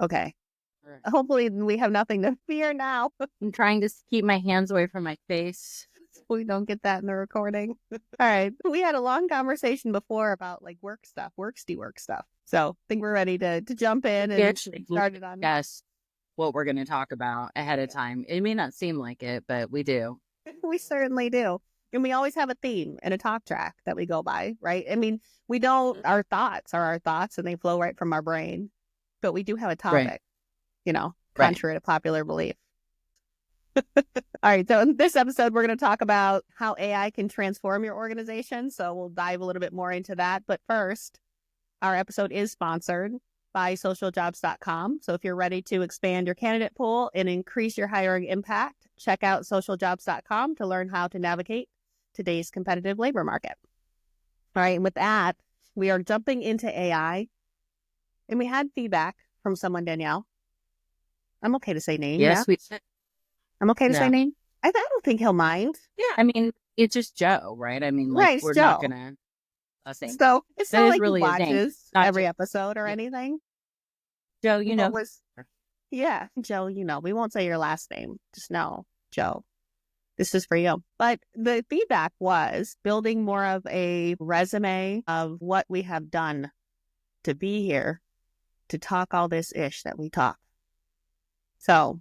Okay. Right. Hopefully we have nothing to fear now. I'm trying to keep my hands away from my face. We don't get that in the recording. All right. We had a long conversation before about like work stuff, work stuff. So I think we're ready to jump in We and actually start it on. guess what we're going to talk about ahead of time. It may not seem like it, but we do. We certainly do. And we always have a theme and a talk track that we go by, right? I mean, we don't, our thoughts are our thoughts and they flow right from our brain, but we do have a topic, Right. contrary to popular belief. All right. So in this episode, we're going to talk about how AI can transform your organization. So we'll dive a little bit more into that. But first, our episode is sponsored by socialjobs.com. So if you're ready to expand your candidate pool and increase your hiring impact, check out socialjobs.com to learn how to navigate today's competitive labor market. All right. And with that, we are jumping into AI. And we had feedback from someone, Danielle. I'm okay to say name. Yes, yeah? I'm okay to say No. name. I don't think he'll mind. Yeah, I mean, it's just Joe, right? I mean, like, Right, it's we're Joe. not going to say. So it's That not is like really he his name. watches Not every Joe. episode or Yeah. anything. Joe, you But know. yeah, Joe, we won't say your last name. Just know, Joe, this is for you. But the feedback was building more of a resume of what we have done to be here to talk all this ish that we talk. So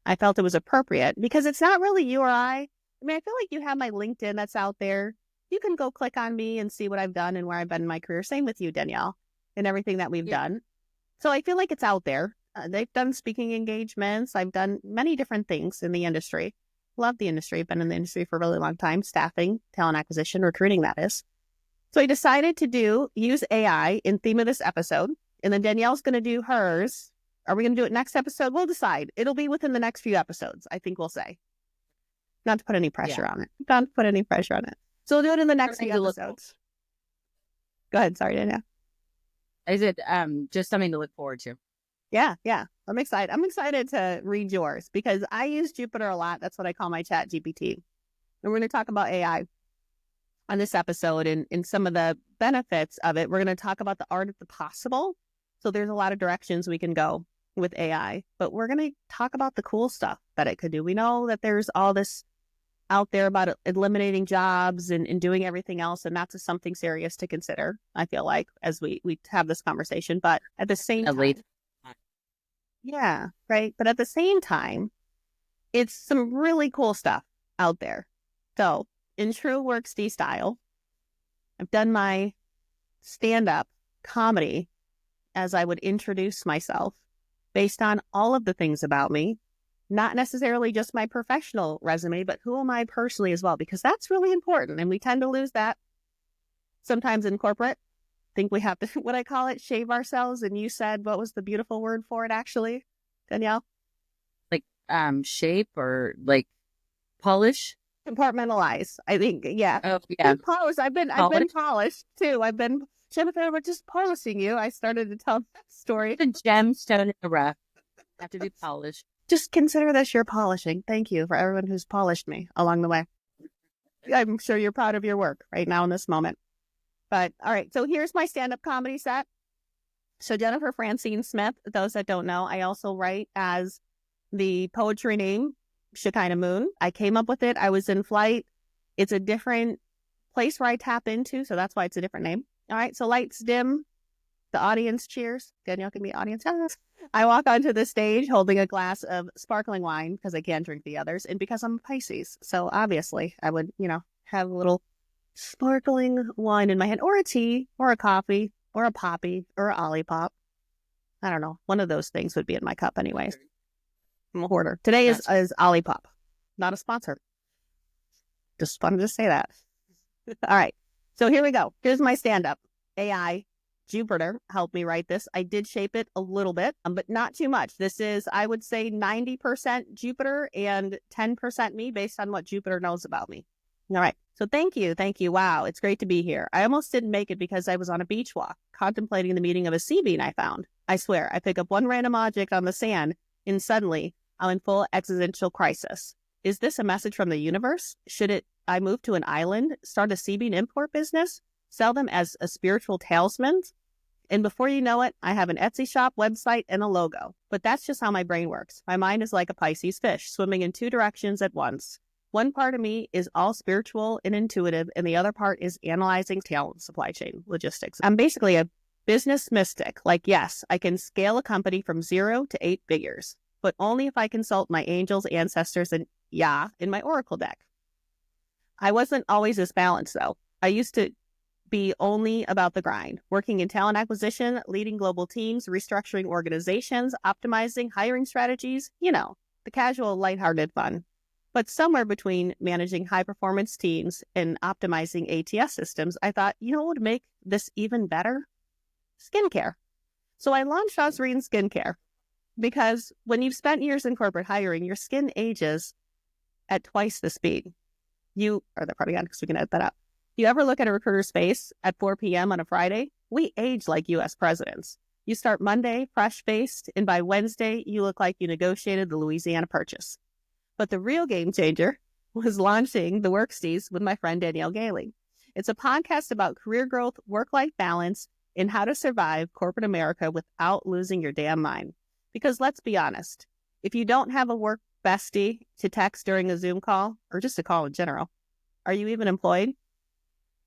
I felt it was appropriate because it's not really you or I. I mean, I feel like you have my LinkedIn that's out there. You can go click on me and see what I've done and where I've been in my career. Same with you, Danielle, and everything that we've done. So I feel like it's out there. They've done speaking engagements. I've done many different things in the industry. Love the industry. Been in the industry for a really long time. Staffing, talent acquisition, recruiting, that is. So I decided to use AI in theme of this episode. And then Danielle's going to do hers. Are we going to do it next episode? We'll decide. It'll be within the next few episodes, I think we'll say. Not to put any pressure on it. Don't put any pressure on it. So we'll do it in the next few episodes. Go ahead. Sorry, Danielle. I said, just something to look forward to. Yeah. I'm excited. I'm excited to read yours because I use Jupyter a lot. That's what I call my chat GPT. And we're going to talk about AI on this episode and some of the benefits of it. We're going to talk about the art of the possible. So there's a lot of directions we can go with AI, but we're going to talk about the cool stuff that it could do. We know that there's all this out there about eliminating jobs and doing everything else. And that's something serious to consider, I feel like, as we have this conversation. But at the same time, yeah, right. But at the same time, it's some really cool stuff out there. So in true Worksties style, I've done my stand-up comedy as I would introduce myself based on all of the things about me, not necessarily just my professional resume, but who am I personally as well, because that's really important. And we tend to lose that sometimes in corporate. I think we have to, what I call it, shave ourselves. And you said, what was the beautiful word for it, actually, Danielle? Like shape or like polish? Compartmentalize, I think. Yeah. Oh, yeah. Polish. I've been polished too. Jennifer, we're just polishing you. I started to tell that story. The gemstone in the rough have to be polished. Just consider this your polishing. Thank you for everyone who's polished me along the way. I'm sure you're proud of your work right now in this moment. But all right, so here's my stand-up comedy set. So Jennifer Francine Smith, those that don't know, I also write as the poetry name, Shekinah Moon. I came up with it. I was in flight. It's a different place where I tap into, so that's why it's a different name. All right, so lights dim, the audience cheers. Danielle can be audience. I walk onto the stage holding a glass of sparkling wine because I can't drink the others, and because I'm a Pisces. So obviously I would, have a little sparkling wine in my hand, or a tea, or a coffee, or a poppy, or a Olipop. I don't know. One of those things would be in my cup anyways. I'm a hoarder. Today is Olipop, not a sponsor. Just wanted to say that. All right. So here we go. Here's my stand-up. AI, Jupyter helped me write this. I did shape it a little bit, but not too much. This is, I would say, 90% Jupyter and 10% me based on what Jupyter knows about me. All right. So thank you. Wow. It's great to be here. I almost didn't make it because I was on a beach walk contemplating the meaning of a sea bean I found. I swear, I pick up one random object on the sand and suddenly I'm in full existential crisis. Is this a message from the universe? Should I move to an island, start a sea bean import business, sell them as a spiritual talisman? And before you know it, I have an Etsy shop, website, and a logo. But that's just how my brain works. My mind is like a Pisces fish, swimming in two directions at once. One part of me is all spiritual and intuitive, and the other part is analyzing talent, supply chain, logistics. I'm basically a business mystic. Like, yes, I can scale a company from 0 to 8 figures, but only if I consult my angels, ancestors, and in my oracle deck. I wasn't always this balanced, though. I used to be only about the grind, working in talent acquisition, leading global teams, restructuring organizations, optimizing hiring strategies, the casual, lighthearted fun. But somewhere between managing high-performance teams and optimizing ATS systems, I thought, what would make this even better? Skincare. So I launched Osreen Skincare because when you've spent years in corporate hiring, your skin ages at twice the speed. They're probably on because we can edit that up. You ever look at a recruiter's face at 4 p.m. on a Friday? We age like U.S. presidents. You start Monday, fresh-faced, and by Wednesday, you look like you negotiated the Louisiana Purchase. But the real game changer was launching the Worksties with my friend Danielle Gailey. It's a podcast about career growth, work-life balance, and how to survive corporate America without losing your damn mind. Because let's be honest, if you don't have a work bestie to text during a Zoom call, or just a call in general, are you even employed?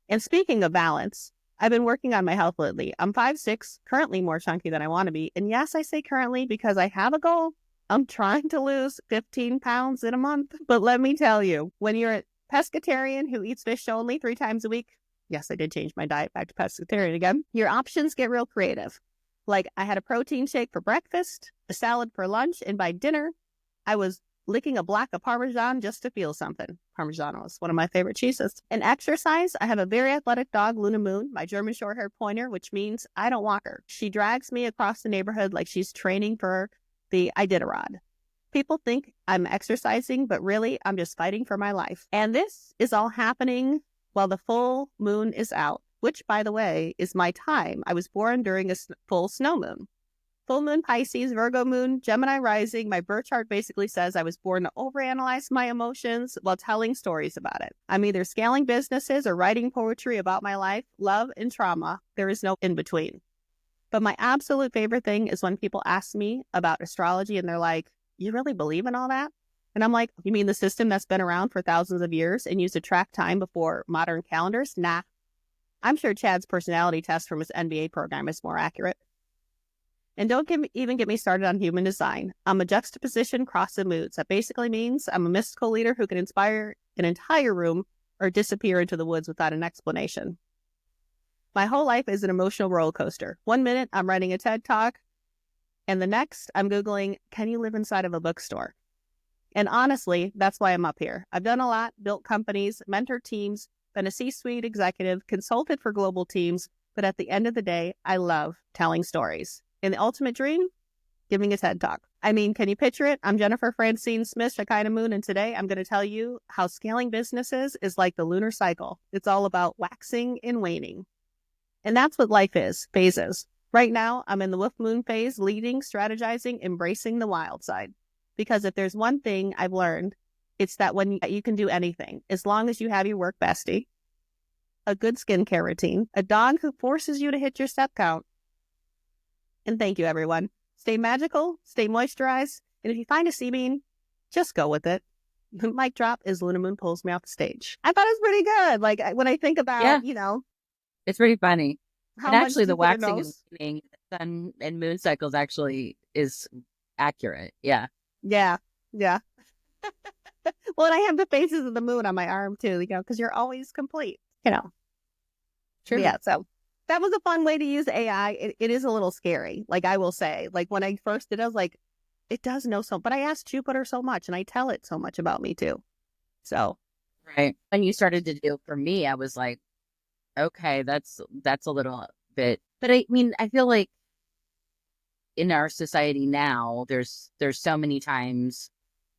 And speaking of balance, I've been working on my health lately. I'm 5'6", currently more chunky than I want to be. And yes, I say currently because I have a goal. I'm trying to lose 15 pounds in a month. But let me tell you, when you're a pescatarian who eats fish only 3 times a week, yes, I did change my diet back to pescatarian again, your options get real creative. Like I had a protein shake for breakfast, a salad for lunch, and by dinner, I was licking a block of Parmesan just to feel something. Parmigiano is one of my favorite cheeses. And exercise, I have a very athletic dog, Luna Moon, my German short-haired pointer, which means I don't walk her. She drags me across the neighborhood like she's training for the Iditarod. People think I'm exercising, but really I'm just fighting for my life. And this is all happening while the full moon is out, which, by the way, is my time. I was born during a full snow moon. Full moon Pisces, Virgo moon, Gemini rising. My birth chart basically says I was born to overanalyze my emotions while telling stories about it. I'm either scaling businesses or writing poetry about my life, love, and trauma. There is no in between. But my absolute favorite thing is when people ask me about astrology and they're like, you really believe in all that? And I'm like, you mean the system that's been around for thousands of years and used to track time before modern calendars? Nah. I'm sure Chad's personality test from his MBA program is more accurate. And don't even get me started on human design. I'm a juxtaposition cross of moods. That basically means I'm a mystical leader who can inspire an entire room or disappear into the woods without an explanation. My whole life is an emotional roller coaster. 1 minute, I'm writing a TED Talk, and the next, I'm Googling, can you live inside of a bookstore? And honestly, that's why I'm up here. I've done a lot, built companies, mentored teams, been a C-suite executive, consulted for global teams, but at the end of the day, I love telling stories. And the ultimate dream? Giving a TED Talk. I mean, can you picture it? I'm Jennifer Francine Smith, Shekinah Moon, and today I'm going to tell you how scaling businesses is like the lunar cycle. It's all about waxing and waning. And that's what life is, phases. Right now, I'm in the Wolf Moon phase, leading, strategizing, embracing the wild side. Because if there's one thing I've learned, it's that when you can do anything, as long as you have your work bestie, a good skincare routine, a dog who forces you to hit your step count. And thank you, everyone. Stay magical, stay moisturized, and if you find a sea bean, just go with it. The mic drop is Luna Moon pulls me off the stage. I thought it was pretty good. Like when I think about, it's pretty funny. how And much actually, the Jupiter waxing and knows. waning, sun and moon cycles actually is accurate. Yeah. Yeah. Well, and I have the phases of the moon on my arm too, because you're always complete, True. Yeah, so that was a fun way to use AI. It is a little scary, like I will say. Like when I first did it, I was like, it does know so, but I asked Jupiter so much and I tell it so much about me too. So. Right. When you started to do it for me, I was like, okay, that's a little bit, but I mean, I feel like in our society now, there's so many times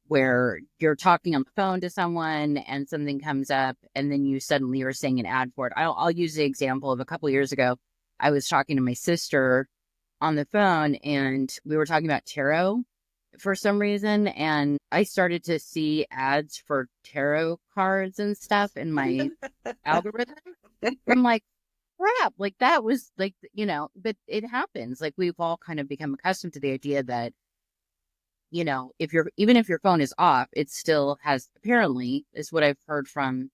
where you're talking on the phone to someone and something comes up and then you suddenly are saying an ad for it. I'll use the example of a couple of years ago. I was talking to my sister on the phone and we were talking about tarot for some reason. And I started to see ads for tarot cards and stuff in my algorithm. I'm like, crap, like that was like, but it happens. Like we've all kind of become accustomed to the idea that, even if your phone is off, it still has, apparently, is what I've heard from,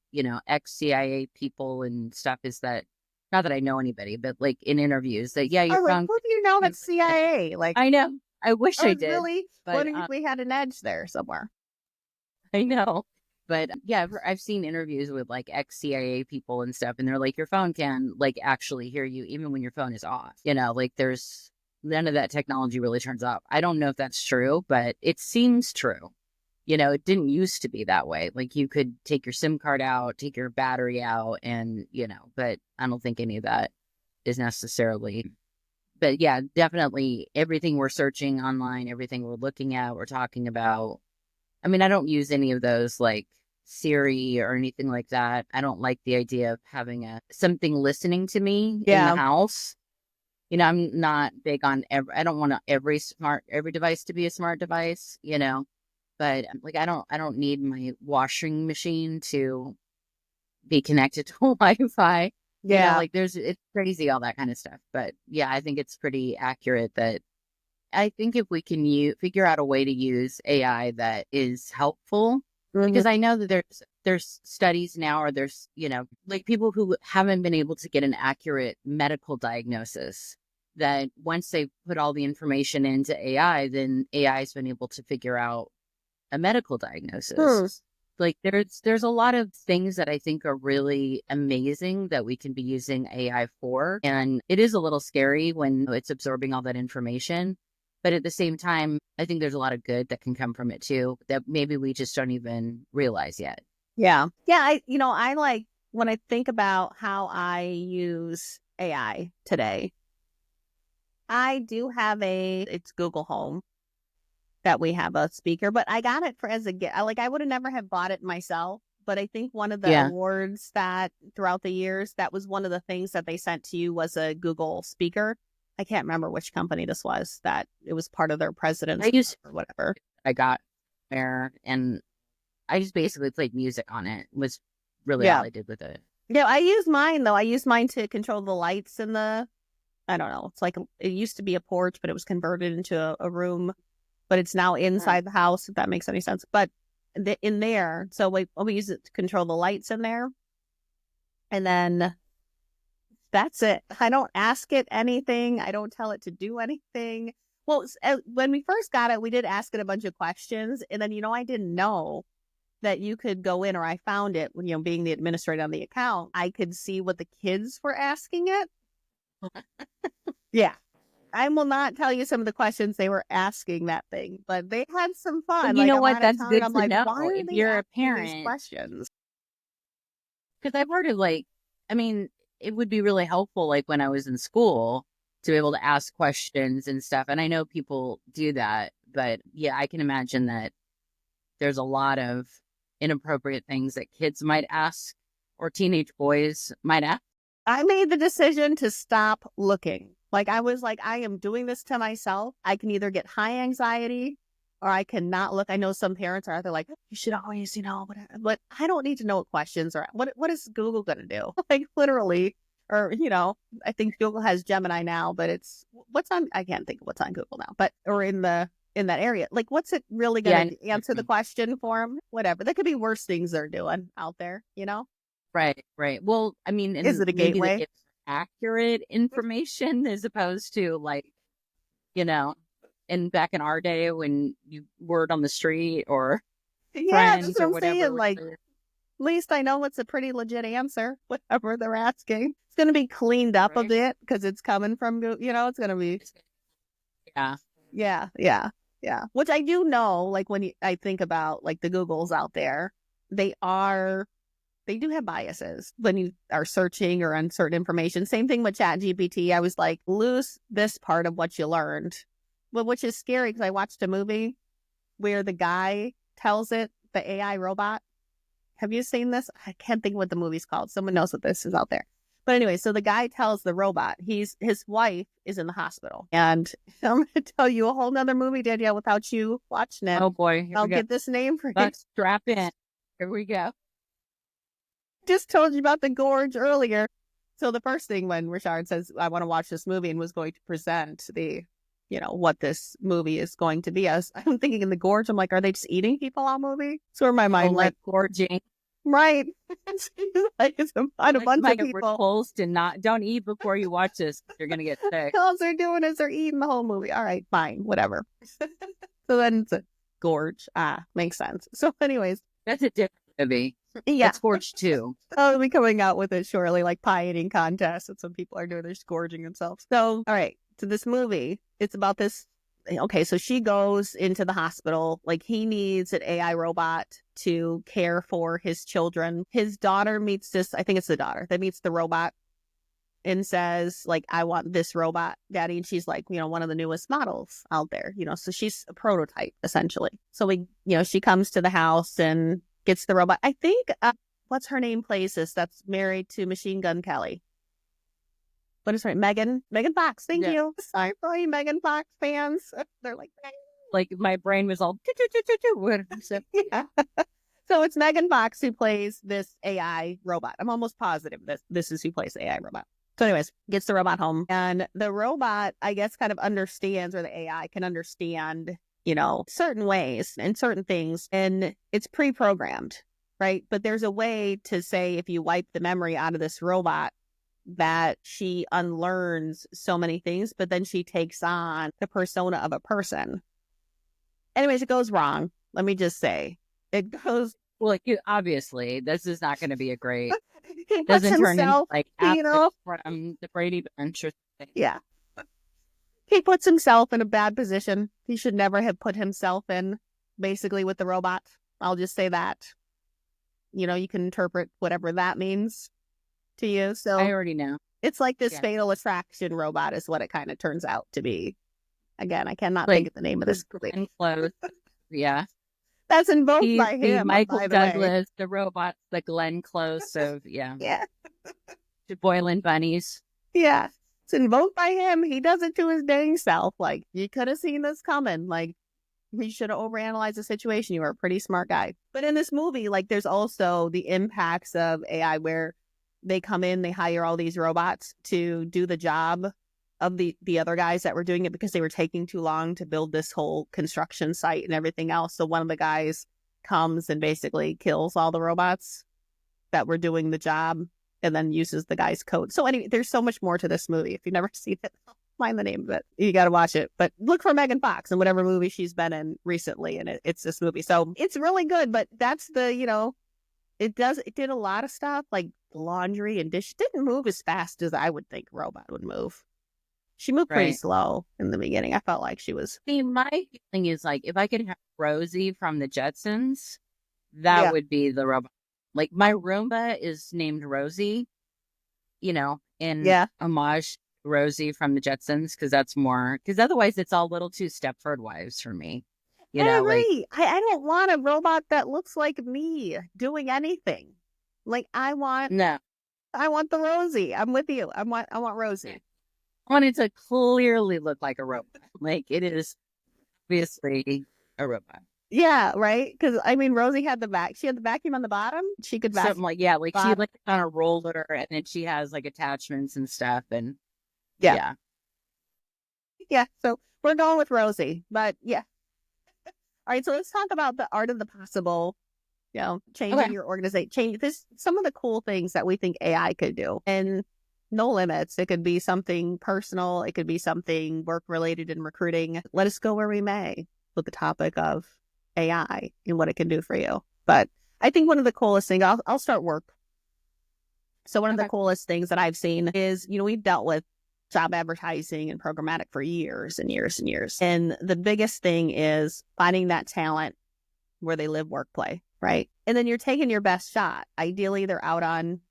ex-CIA people and stuff, is that, not that I know anybody, but like in interviews that, yeah, your I'm like, phone. who do you know that's CIA? Like, I know. I wish I I was did, really but wondering if we had an edge there somewhere. I know. But yeah, I've seen interviews with like ex-CIA people and stuff, and they're like, your phone can like actually hear you even when your phone is off. Like there's none of that technology really turns off. I don't know if that's true, but it seems true. It didn't used to be that way. Like you could take your SIM card out, take your battery out, and, but I don't think any of that is necessarily. But yeah, definitely everything we're searching online, everything we're looking at, we're talking about. I mean, I don't use any of those like Siri or anything like that. I don't like the idea of having something listening to me in the house. I'm not big on I don't want every device to be a smart device, but like I don't need my washing machine to be connected to Wi-Fi. Yeah. Like it's crazy, all that kind of stuff. But yeah, I think it's pretty accurate that I think if we can figure out a way to use AI that is helpful, because I know that there's studies now, or there's, like people who haven't been able to get an accurate medical diagnosis, that once they put all the information into AI, then AI has been able to figure out a medical diagnosis. Like there's a lot of things that I think are really amazing that we can be using AI for. And it is a little scary when it's absorbing all that information. But at the same time, I think there's a lot of good that can come from it too, that maybe we just don't even realize yet. Yeah. Yeah. I like, when I think about how I use AI today, I do have it's Google Home that we have a speaker, but I got it as a gift. I would have never have bought it myself, but I think one of the awards that throughout the years, that was one of the things that they sent to you was a Google speaker. I can't remember which company this was, that it was part of their president's or whatever. I got there, and I just basically played music on it. It was really all I did with it. Yeah, I use mine though. I use mine to control the lights in I don't know. It's like, it used to be a porch, but it was converted into a room, but it's now inside the house, if that makes any sense. But in there, so we use it to control the lights in there. And then that's it. I don't ask it anything. I don't tell it to do anything. Well, when we first got it, we did ask it a bunch of questions. And then, I didn't know that you could go in, or I found it when, being the administrator on the account, I could see what the kids were asking it. Yeah. I will not tell you some of the questions they were asking that thing, but they had some fun. Well, you know what? That's good I'm to like, know why are if they you're a asking parent. these questions? Because I've heard of it would be really helpful, like when I was in school, to be able to ask questions and stuff. And I know people do that, but yeah, I can imagine that there's a lot of inappropriate things that kids might ask, or teenage boys might ask. I made the decision to stop looking. Like, I was like, I am doing this to myself. I can either get high anxiety or I cannot look. I know some parents are, they're like, you should always, whatever. But I don't need to know what questions are. What is Google going to do? Like, literally, or, I think Google has Gemini now, but I can't think of what's on Google now, but, or in that area. Like, what's it really going to answer the question for them? Whatever. There could be worse things they're doing out there, Right. Well, I mean, is it a gateway? It's accurate information as opposed to and back in our day when you word on the street or friends that's what or I'm whatever. saying. Like, at least I know it's a pretty legit answer, whatever they're asking. It's going to be cleaned up a bit because it's coming from, it's going to be. Yeah. Which I do know, like when I think about like the Googles out there, they do have biases when you are searching or on certain information. Same thing with ChatGPT. I was like, lose this part of what you learned. Well, which is scary because I watched a movie where the guy tells it, the AI robot. Have you seen this? I can't think what the movie's called. Someone knows what this is out there. But anyway, so the guy tells the robot, his wife is in the hospital. And I'm going to tell you a whole nother movie, Danielle, without you watching it. Oh boy. I'll get this name for you. Let's strap in. Here we go. Just told you about the gorge earlier. So the first thing when Richard says, I want to watch this movie and was going to present the, what this movie is going to be, I'm thinking in the gorge, I'm like, are they just eating people all movie? So in my mind, like gorging. Right. It's a bunch of people. Repulsed and don't eat before you watch this. You're going to get sick. All they're doing is they're eating the whole movie. All right, fine, whatever. So then it's a gorge. Makes sense. So anyways. That's a different movie. Yeah. That's Gorge 2. I'll be coming out with it shortly, like pie eating contest. That's what people are doing. They're just gorging themselves. So, all right. So this movie, it's about this. Okay, so she goes into the hospital. Like, he needs an AI robot to care for his children. His daughter meets I think it's the daughter that meets the robot and says, like, I want this robot, Daddy. And she's like, one of the newest models out there, so she's a prototype, essentially. So she comes to the house and gets the robot. I think, what's her name plays this, that's married to Machine Gun Kelly. What is her name? Megan Fox. Thank you. Sorry for all you Megan Fox fans. They're like my brain was all yeah. So it's Megan Fox who plays this AI robot. I'm almost positive this is who plays the AI robot. So anyways, gets the robot home, and the robot, I guess, kind of understands, or the AI can understand, certain ways and certain things, and it's pre-programmed, right? But there's a way to say, if you wipe the memory out of this robot, that she unlearns so many things, but then she takes on the persona of a person. Anyways, it goes wrong. Let me just say, it goes. Well, obviously, this is not going to be a great. Doesn't turn into from the Brady Bunch or something. Yeah. He puts himself in a bad position. He should never have put himself in, basically, with the robot. I'll just say that. You can interpret whatever that means to you. So I already know. It's like this fatal attraction robot is what it kind of turns out to be. Again, I cannot think of the name of this. Glenn Close. Yeah. That's invoked by him. Michael Douglas, the robot's the Glenn Close of, yeah. The Boylan Bunnies. Yeah. It's invoked by him. He does it to his dang self. Like, you could have seen this coming. Like, you should have overanalyzed the situation. You were a pretty smart guy. But in this movie, like, there's also the impacts of AI where they come in, they hire all these robots to do the job of the other guys that were doing it because they were taking too long to build this whole construction site and everything else. So one of the guys comes and basically kills all the robots that were doing the job and then uses the guy's code. So anyway, there's so much more to this movie. If you've never seen it, I'll find the name of it. You got to watch it. But look for Megan Fox in whatever movie she's been in recently, and it's this movie. So it's really good, but that's the, it did a lot of stuff like laundry and dish. Didn't move as fast as I would think a robot would move. She moved pretty slow in the beginning. I felt like she was. See, my feeling is like, if I could have Rosie from the Jetsons, that would be the robot. Like, my Roomba is named Rosie, in homage to Rosie from the Jetsons, because otherwise it's all little too Stepford Wives for me. I agree. I don't want a robot that looks like me doing anything. Like, I want the Rosie. I'm with you. I want Rosie. I want it to clearly look like a robot. Like, it is obviously a robot. Yeah, right? Because, Rosie had she had the vacuum on the bottom. She could vacuum. Something like, she like on a roller, and then she has like attachments and stuff. And yeah. So we're going with Rosie, but yeah. All right, so let's talk about the art of the possible. Changing your organization. Some of the cool things that we think AI could do, and no limits. It could be something personal. It could be something work related in recruiting. Let us go where we may with the topic of AI and what it can do for you. But I think one of the coolest things, I'll start work. So one of the coolest things that I've seen is, we've dealt with job advertising and programmatic for years and years and years. And the biggest thing is finding that talent where they live, work, play, right? And then you're taking your best shot. Ideally, they're out on,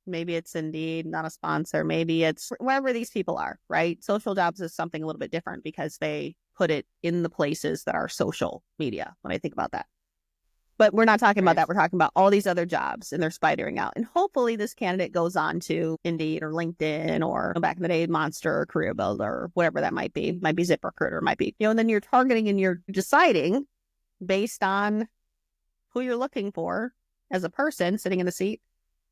maybe it's Indeed, not a sponsor. Maybe it's wherever these people are, right? Social jobs is something a little bit different because they put it in the places that are social media when I think about that. But we're not talking about that. We're talking about all these other jobs, and they're spidering out. And hopefully this candidate goes on to Indeed or LinkedIn or back in the day, Monster or Career Builder or whatever that might be. Might be ZipRecruiter, might be, and then you're targeting and you're deciding based on who you're looking for as a person sitting in the seat,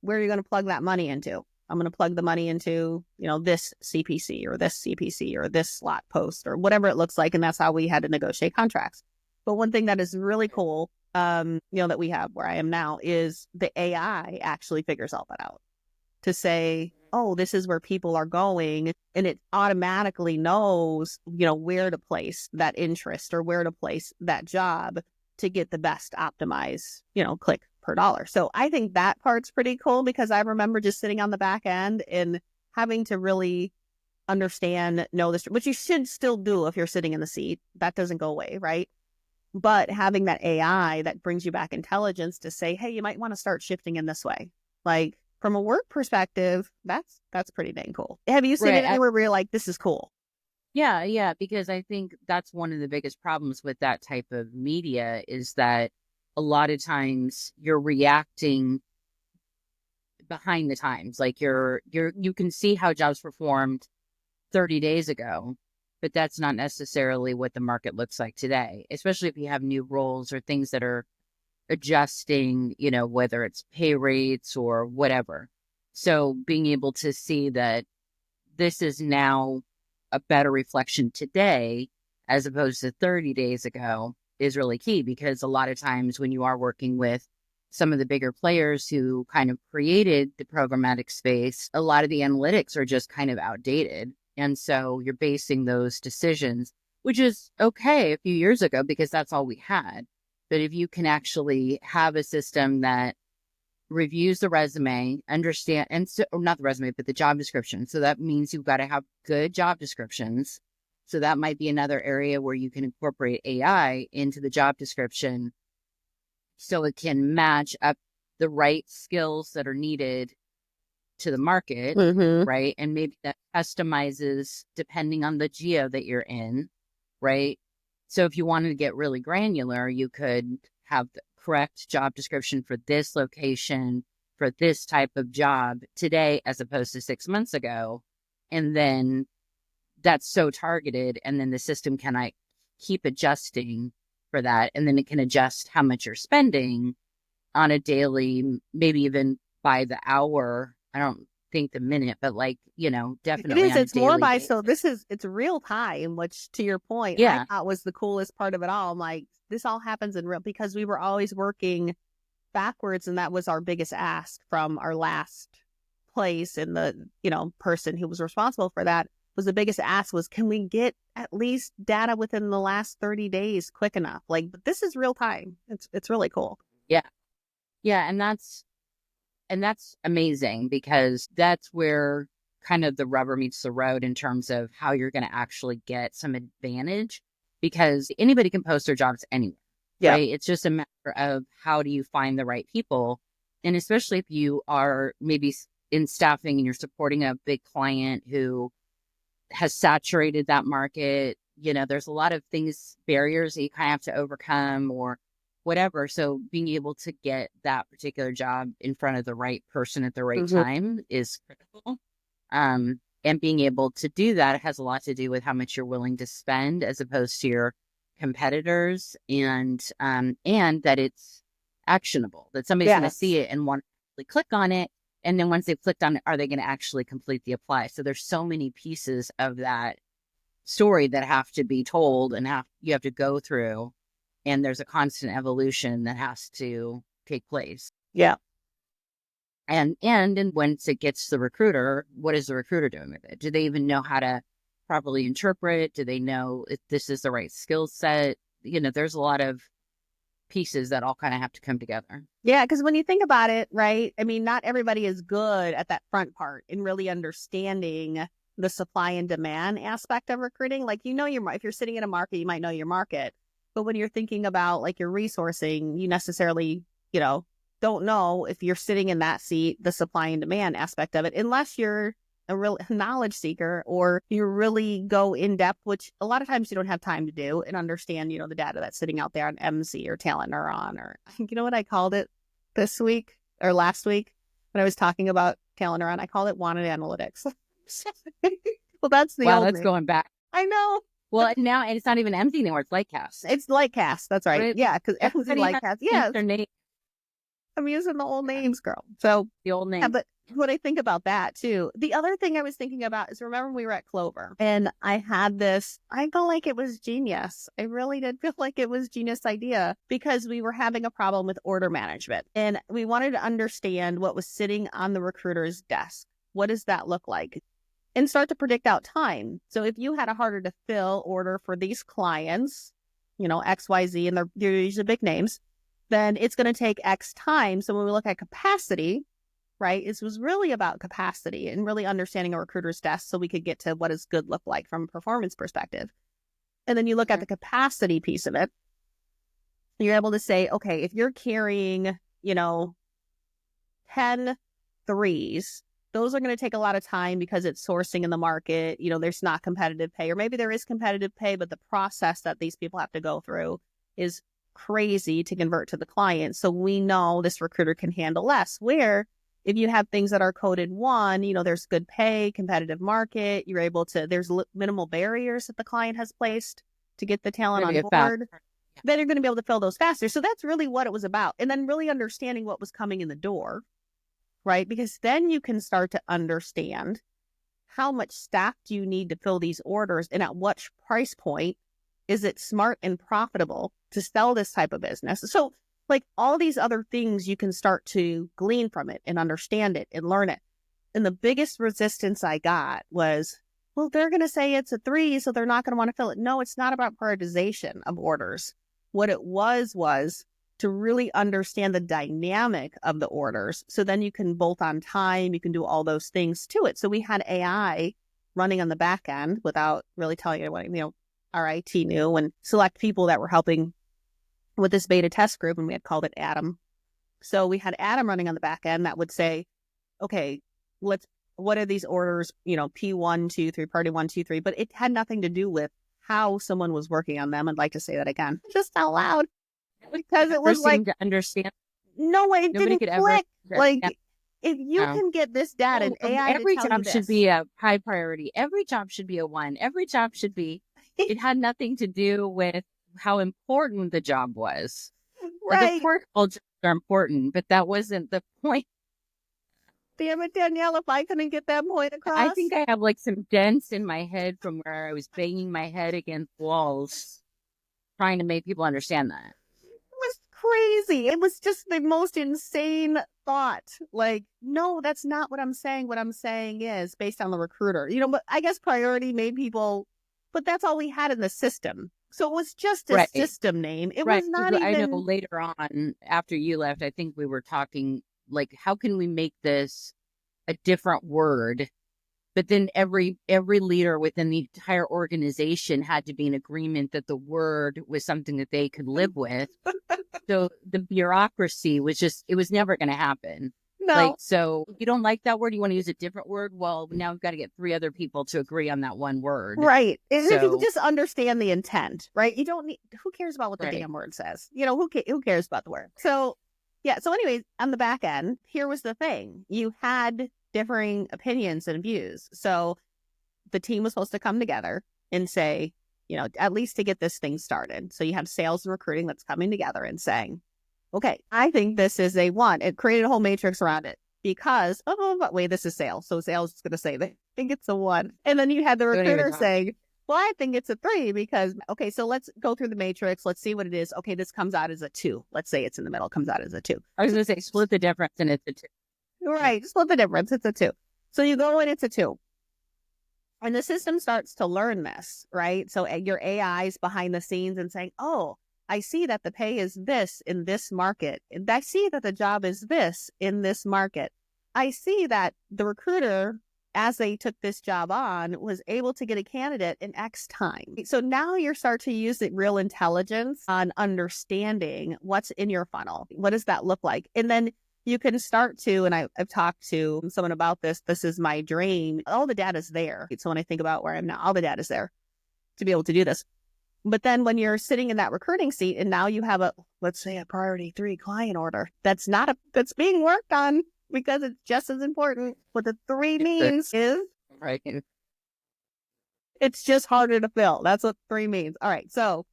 where you're going to plug that money into. I'm going to plug the money into, this CPC or this CPC or this slot post or whatever it looks like. And that's how we had to negotiate contracts. But one thing that is really cool, that we have where I am now is the AI actually figures all that out to say, oh, this is where people are going. And it automatically knows, where to place that interest or where to place that job to get the best optimized, click per dollar. So I think that part's pretty cool because I remember just sitting on the back end and having to really understand, know this, which you should still do if you're sitting in the seat. That doesn't go away, right? But having that AI that brings you back intelligence to say, hey, you might want to start shifting in this way. Like from a work perspective, that's pretty dang cool. Have you seen it anywhere where you're like, this is cool? Yeah, because I think that's one of the biggest problems with that type of media is that a lot of times you're reacting behind the times. Like you can see how jobs performed 30 days ago, but that's not necessarily what the market looks like today, especially if you have new roles or things that are adjusting, whether it's pay rates or whatever. So being able to see that this is now a better reflection today as opposed to 30 days ago is really key, because a lot of times when you are working with some of the bigger players who kind of created the programmatic space, a lot of the analytics are just kind of outdated. And so you're basing those decisions, which is okay a few years ago because that's all we had. But if you can actually have a system that reviews the resume, understand, and so, or not the resume, but the job description. So that means you've got to have good job descriptions. So that might be another area where you can incorporate AI into the job description so it can match up the right skills that are needed to the market, right? And maybe that customizes depending on the geo that you're in, right? So if you wanted to get really granular, you could have the correct job description for this location, for this type of job today, as opposed to 6 months ago. And then that's so targeted. And then the system can keep adjusting for that. And then it can adjust how much you're spending on a daily, maybe even by the hour. I don't think the minute, but definitely. It is. It's more by, so it's real time, which to your point, I thought was the coolest part of it all. I'm like, this all happens in real, because we were always working backwards. And that was our biggest ask from our last place. And the, person who was responsible for that was the biggest ask was, can we get at least data within the last 30 days quick enough? Like, but this is real time. It's really cool. Yeah. Yeah. And that's amazing, because that's where kind of the rubber meets the road in terms of how you're going to actually get some advantage, because anybody can post their jobs anywhere. Yeah. Right? It's just a matter of how do you find the right people. And especially if you are maybe in staffing and you're supporting a big client who has saturated that market, there's a lot of barriers that you kind of have to overcome or whatever. So being able to get that particular job in front of the right person at the right time is critical. And being able to do that has a lot to do with how much you're willing to spend as opposed to your competitors, and that it's actionable, that somebody's going to see it and want to click on it. And then once they've clicked on it, are they going to actually complete the apply? So there's so many pieces of that story that have to be told and you have to go through. And there's a constant evolution that has to take place. Yeah. And once it gets to the recruiter, what is the recruiter doing with it? Do they even know how to properly interpret? Do they know if this is the right skill set? There's a lot of pieces that all kind of have to come together. Yeah, because when you think about it, right, I mean, not everybody is good at that front part in really understanding the supply and demand aspect of recruiting. Like, if you're sitting in a market, you might know your market. But when you're thinking about like your resourcing, you necessarily, don't know if you're sitting in that seat, the supply and demand aspect of it, unless you're a real knowledge seeker or you really go in depth, which a lot of times you don't have time to do and understand, the data that's sitting out there on MC or Talent Neuron, or what I called it this week or last week when I was talking about Talent Neuron, I called it wanted analytics. Well, that's that's name. Going back. I know. Well, now it's not even MC anymore. It's Lightcast. It's Lightcast. That's right. Yeah, because MC Lightcast. Yeah. I'm using the old names, girl. So The old name. yeah, but what I think about that too, the other thing I was thinking about is, remember we were at Clover and I had this, I felt like it was genius. I really did feel like it was genius idea because we were having a problem with order management and we wanted to understand what was sitting on the recruiter's desk. What does that look like? And start to predict out time. So if you had a harder to fill order for these clients, XYZ, and they're usually big names, then it's going to take X time. So when we look at capacity, right, it was really about capacity and really understanding a recruiter's desk so we could get to what does good look like from a performance perspective. And then you look at the capacity piece of it, you're able to say, okay, if you're carrying, 10 threes, those are going to take a lot of time because it's sourcing in the market. There's not competitive pay, or maybe there is competitive pay, but the process that these people have to go through is crazy to convert to the client. So we know this recruiter can handle less. Where if you have things that are coded one, there's good pay, competitive market, you're able to, there's minimal barriers that the client has placed to get the talent on board, then you're going to be able to fill those faster. So that's really what it was about. And then really understanding what was coming in the door, right? Because then you can start to understand how much staff do you need to fill these orders and at what price point is it smart and profitable to sell this type of business. So like all these other things you can start to glean from it and understand it and learn it. And the biggest resistance I got was, well, they're going to say it's a 3, so they're not going to want to fill it. No, it's not about prioritization of orders. What it was to really understand the dynamic of the orders. So then you can bolt on time, you can do all those things to it. So we had AI running on the back end without really telling you what, our IT knew, and select people that were helping with this beta test group, and we had called it Adam. So we had Adam running on the back end that would say, okay, what are these orders, P1, 2, 3, party 1, 2, 3, but it had nothing to do with how someone was working on them. I'd like to say that again, just out loud, because it was like, to understand. No way, it Nobody didn't could click. ever, like, if you can get this data and AI every to tell job you this, should be a high priority. Every job should be a 1. Every job should be, it had nothing to do with how important the job was. Right. Like, of course, all jobs are important, but that wasn't the point. Damn it, Danielle, if I couldn't get that point across. I think I have like some dents in my head from where I was banging my head against walls trying to make people understand that. It was crazy. It was just the most insane thought. Like, no, that's not what I'm saying. What I'm saying is based on the recruiter. But I guess priority made people, but that's all we had in the system. So it was just a system name. It was not even. I know later on, after you left, I think we were talking, like, how can we make this a different word? But then every leader within the entire organization had to be in agreement that the word was something that they could live with. So the bureaucracy was just, it was never going to happen. No. Like, so you don't like that word, you want to use a different word? Well, now we've got to get 3 other people to agree on that one word. Right. If you can just understand the intent, right? You don't need, who cares about what the damn word says? Who cares about the word? So, yeah. So anyways, on the back end, here was the thing. You had differing opinions and views. So the team was supposed to come together and say, at least to get this thing started. So you have sales and recruiting that's coming together and saying, okay, I think this is a 1. It created a whole matrix around it because, wait, this is sales. So sales is going to say they think it's a 1. And then you had the recruiter saying, well, I think it's a 3 because, okay, so let's go through the matrix. Let's see what it is. Okay, this comes out as a 2. Let's say it's in the middle, comes out as a 2. I was going to say, split the difference and it's a 2. Right, split the difference. It's a 2. So you go in, it's a 2. And the system starts to learn this, right? So your AI is behind the scenes and saying, oh, I see that the pay is this in this market. And I see that the job is this in this market. I see that the recruiter, as they took this job on, was able to get a candidate in X time. So now you start to use the real intelligence on understanding what's in your funnel. What does that look like? And then you can start to, and I've talked to someone about this. This is my dream. All the data's there. So when I think about where I'm now, all the data's there to be able to do this. But then when you're sitting in that recruiting seat and now you have let's say a priority 3 client order, that's being worked on because it's just as important. What the 3 means is right. It's just harder to fill. That's what 3 means. All right. So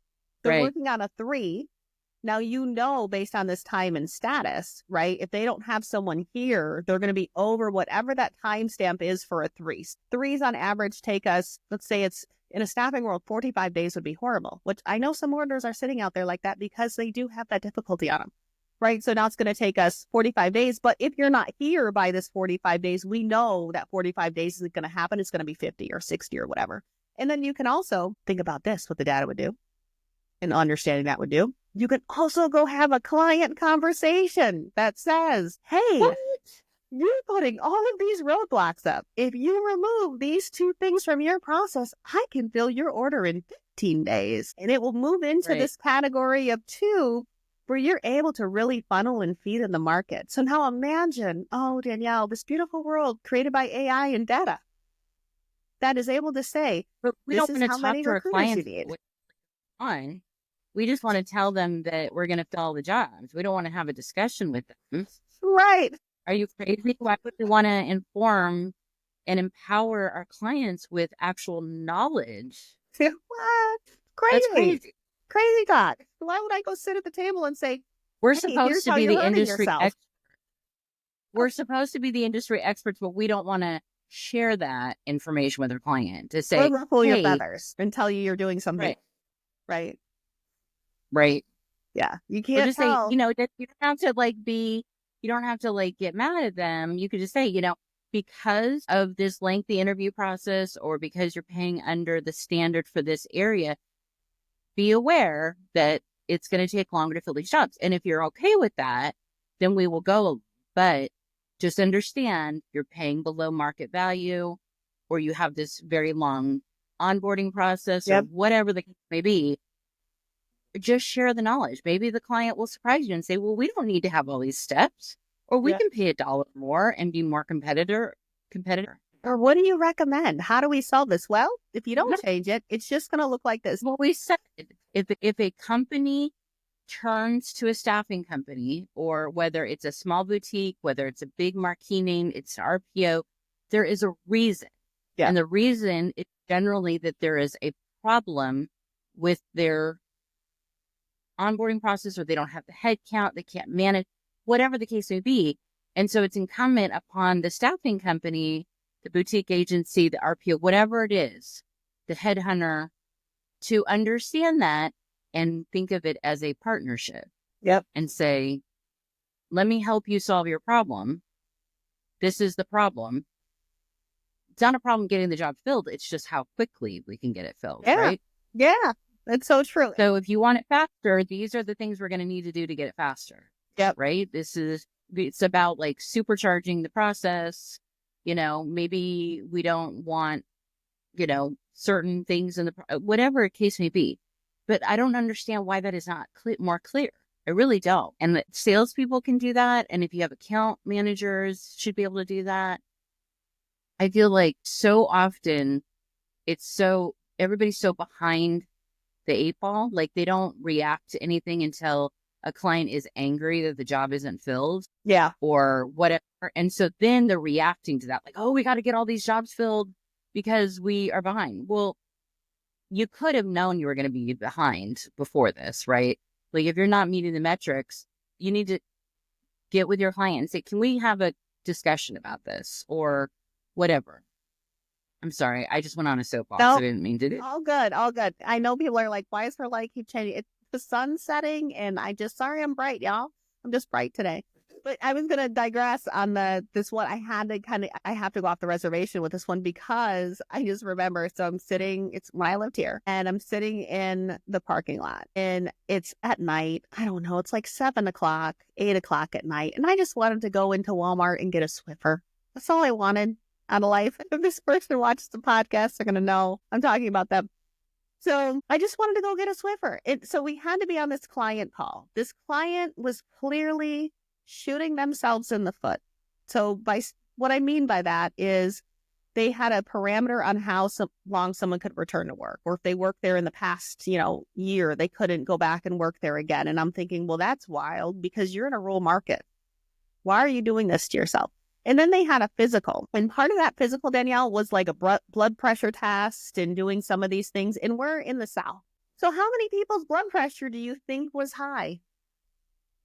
they're working on a 3. Now, based on this time and status, right? If they don't have someone here, they're going to be over whatever that timestamp is for a 3. 3s on average take us, let's say it's in a staffing world, 45 days would be horrible, which I know some orders are sitting out there like that because they do have that difficulty on them, right? So now it's going to take us 45 days. But if you're not here by this 45 days, we know that 45 days isn't going to happen. It's going to be 50 or 60 or whatever. And then you can also think about this, what the data would do and understanding that would do. You can also go have a client conversation that says, hey, what? You're putting all of these roadblocks up. If you remove these 2 things from your process, I can fill your order in 15 days. And it will move into this category of 2 where you're able to really funnel and feed in the market. So now imagine, oh, Danielle, this beautiful world created by AI and data that is able to say, but we this don't is want how to talk many to our recruiters clients you need. On. We just want to tell them that we're going to fill the jobs. We don't want to have a discussion with them. Right. Are you crazy? Why would we want to inform and empower our clients with actual knowledge? What? Crazy. That's crazy. Crazy talk. Why would I go sit at the table and say, we're hey, supposed to be the industry experts. We're Oh. supposed to be the industry experts, but we don't want to share that information with our client to say, or ruffle hey, your feathers and tell you you're doing something. Right. Yeah. You can't or just tell. say, that you don't have to you don't have to get mad at them. You could just say, because of this lengthy interview process or because you're paying under the standard for this area, be aware that it's going to take longer to fill these jobs. And if you're okay with that, then we will go. But just understand you're paying below market value, or you have this very long onboarding process, or whatever the case may be. Just share the knowledge. Maybe the client will surprise you and say, well, we don't need to have all these steps, or we can pay $1 more and be more competitor. Or what do you recommend? How do we solve this? Well, if you don't change it, it's just going to look like this. Well, we said if a company turns to a staffing company, or whether it's a small boutique, whether it's a big marquee name, it's an RPO, there is a reason. Yeah. And the reason is generally that there is a problem with their onboarding process, or they don't have the head count, they can't manage, whatever the case may be. And so it's incumbent upon the staffing company, the boutique agency, the RPO, whatever it is, the headhunter, to understand that and think of it as a partnership. Yep. And say, let me help you solve your problem. This is the problem. It's not a problem getting the job filled. It's just how quickly we can get it filled, right? Yeah. That's so true. So if you want it faster, these are the things we're going to need to do to get it faster. Yep. Right? It's about supercharging the process. Maybe we don't want, certain things in the, whatever the case may be. But I don't understand why that is not more clear. I really don't. And that salespeople can do that. And if you have account managers, should be able to do that. I feel like so often everybody's so behind the 8 ball, they don't react to anything until a client is angry that the job isn't filled. Yeah. Or whatever. And so then they're reacting to that, oh, we got to get all these jobs filled because we are behind. Well, you could have known you were going to be behind before this, right? If you're not meeting the metrics, you need to get with your client and say, can we have a discussion about this or whatever? I'm sorry. I just went on a soapbox. No, I didn't mean to do. All good. I know people are like, why is her light keep changing? It's the sun setting, and sorry I'm bright, y'all. I'm just bright today. But I was going to digress on this one. I have to go off the reservation with this one because I just remember. So I'm sitting, it's when I lived here, and I'm sitting in the parking lot, and it's at night. I don't know. It's 7 o'clock, 8 o'clock at night. And I just wanted to go into Walmart and get a Swiffer. That's all I wanted out of life. If this person watches the podcast, they're going to know I'm talking about them. So I just wanted to go get a Swiffer. So we had to be on this client call. This client was clearly shooting themselves in the foot. So what I mean by that is they had a parameter on how long someone could return to work, or if they worked there in the past, year, they couldn't go back and work there again. And I'm thinking, well, that's wild because you're in a rural market. Why are you doing this to yourself? And then they had a physical. And part of that physical, Danielle, was a blood pressure test and doing some of these things. And we're in the South. So how many people's blood pressure do you think was high?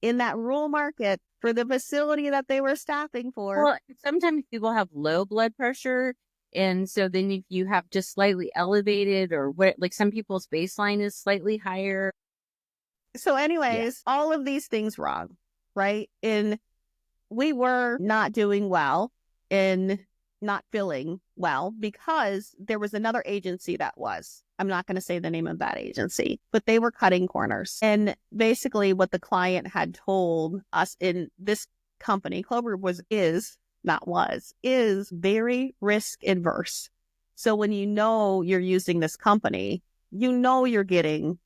in that rural market for the facility that they were staffing for. Well, sometimes people have low blood pressure. And so then if you have just slightly elevated or what, like some people's baseline is slightly higher. So anyways, all of these things wrong, right? And we were not doing well in not filling well because there was another agency that was. I'm not going to say the name of that agency, but they were cutting corners. And basically what the client had told us in this company, Clover is very risk adverse. So when you know you're using this company, you know you're getting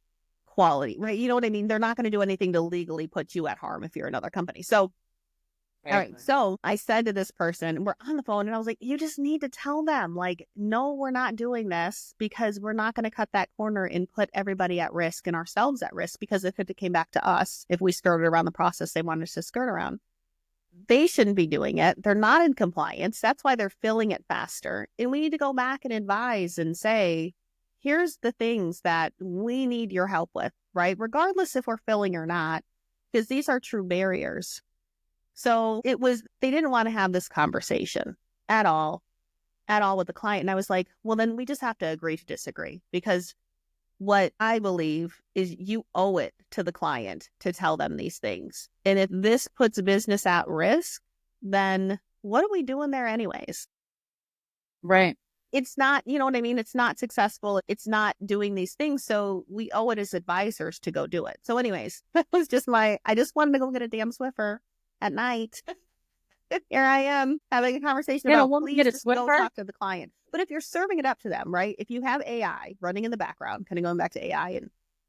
quality, right? You know what I mean? They're not going to do anything to legally put you at harm if you're another company. So all right. So I said to this person, we're on the phone, and I was like, you just need to tell them, like, no, we're not doing this because we're not going to cut that corner and put everybody at risk and ourselves at risk, because if it came back to us, if we skirted around the process they wanted us to skirt around, they shouldn't be doing it. They're not in compliance. That's why they're filling it faster. And we need to go back and advise and say, here's the things that we need your help with, right? Regardless if we're filling or not, because these are true barriers. So they didn't want to have this conversation at all with the client. And I was like, well, then we just have to agree to disagree, because what I believe is you owe it to the client to tell them these things. And if this puts business at risk, then what are we doing there anyways? Right. It's not, you know what I mean? It's not successful. It's not doing these things. So we owe it as advisors to go do it. So anyways, that was just I just wanted to go get a damn Swiffer at night. Here I am having a conversation about, please just go talk to the client. But if you're serving it up to them, right? If you have AI running in the background, kind of going back to AI,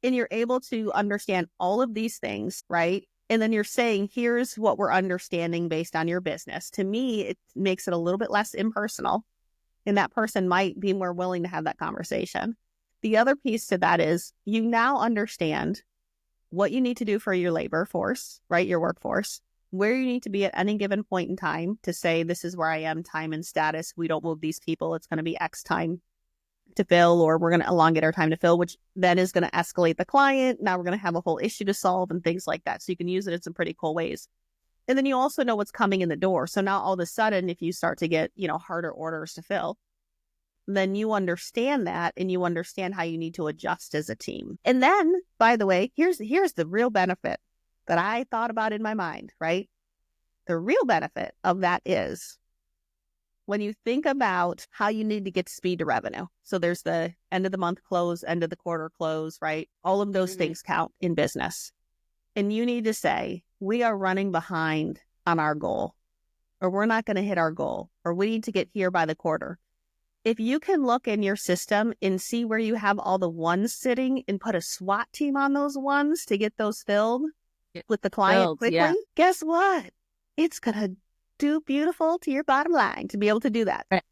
and you're able to understand all of these things, right? And then you're saying, here's what we're understanding based on your business. To me, it makes it a little bit less impersonal, and that person might be more willing to have that conversation. The other piece to that is you now understand what you need to do for your labor force, right? Your workforce, where you need to be at any given point in time to say, this is where I am, time and status. We don't move these people. It's going to be X time to fill, or we're going to elongate our time to fill, which then is going to escalate the client. Now we're going to have a whole issue to solve and things like that. So you can use it in some pretty cool ways. And then you also know what's coming in the door. So now all of a sudden, if you start to get, harder orders to fill, then you understand that, and you understand how you need to adjust as a team. And then, by the way, here's the real benefit that I thought about in my mind, right? The real benefit of that is when you think about how you need to get speed to revenue. So there's the end of the month close, end of the quarter close, right? All of those things count in business. And you need to say, we are running behind on our goal, or we're not going to hit our goal, or we need to get here by the quarter. If you can look in your system and see where you have all the ones sitting and put a SWAT team on those ones to get those filled with the client quickly, guess what? It's going to do beautiful to your bottom line to be able to do that. Right.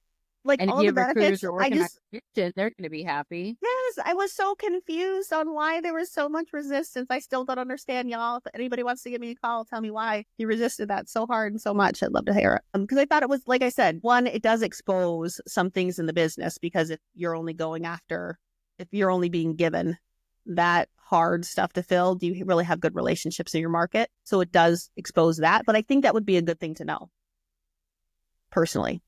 Like, and all if you the have recruiters benefits, are working on commission, they're going to be happy. Yes, I was so confused on why there was so much resistance. I still don't understand, y'all. If anybody wants to give me a call, tell me why you resisted that so hard and so much. I'd love to hear it. Because I thought it was, like I said, one, it does expose some things in the business, because if you're only being given that hard stuff to fill, do you really have good relationships in your market? So it does expose that. But I think that would be a good thing to know, personally.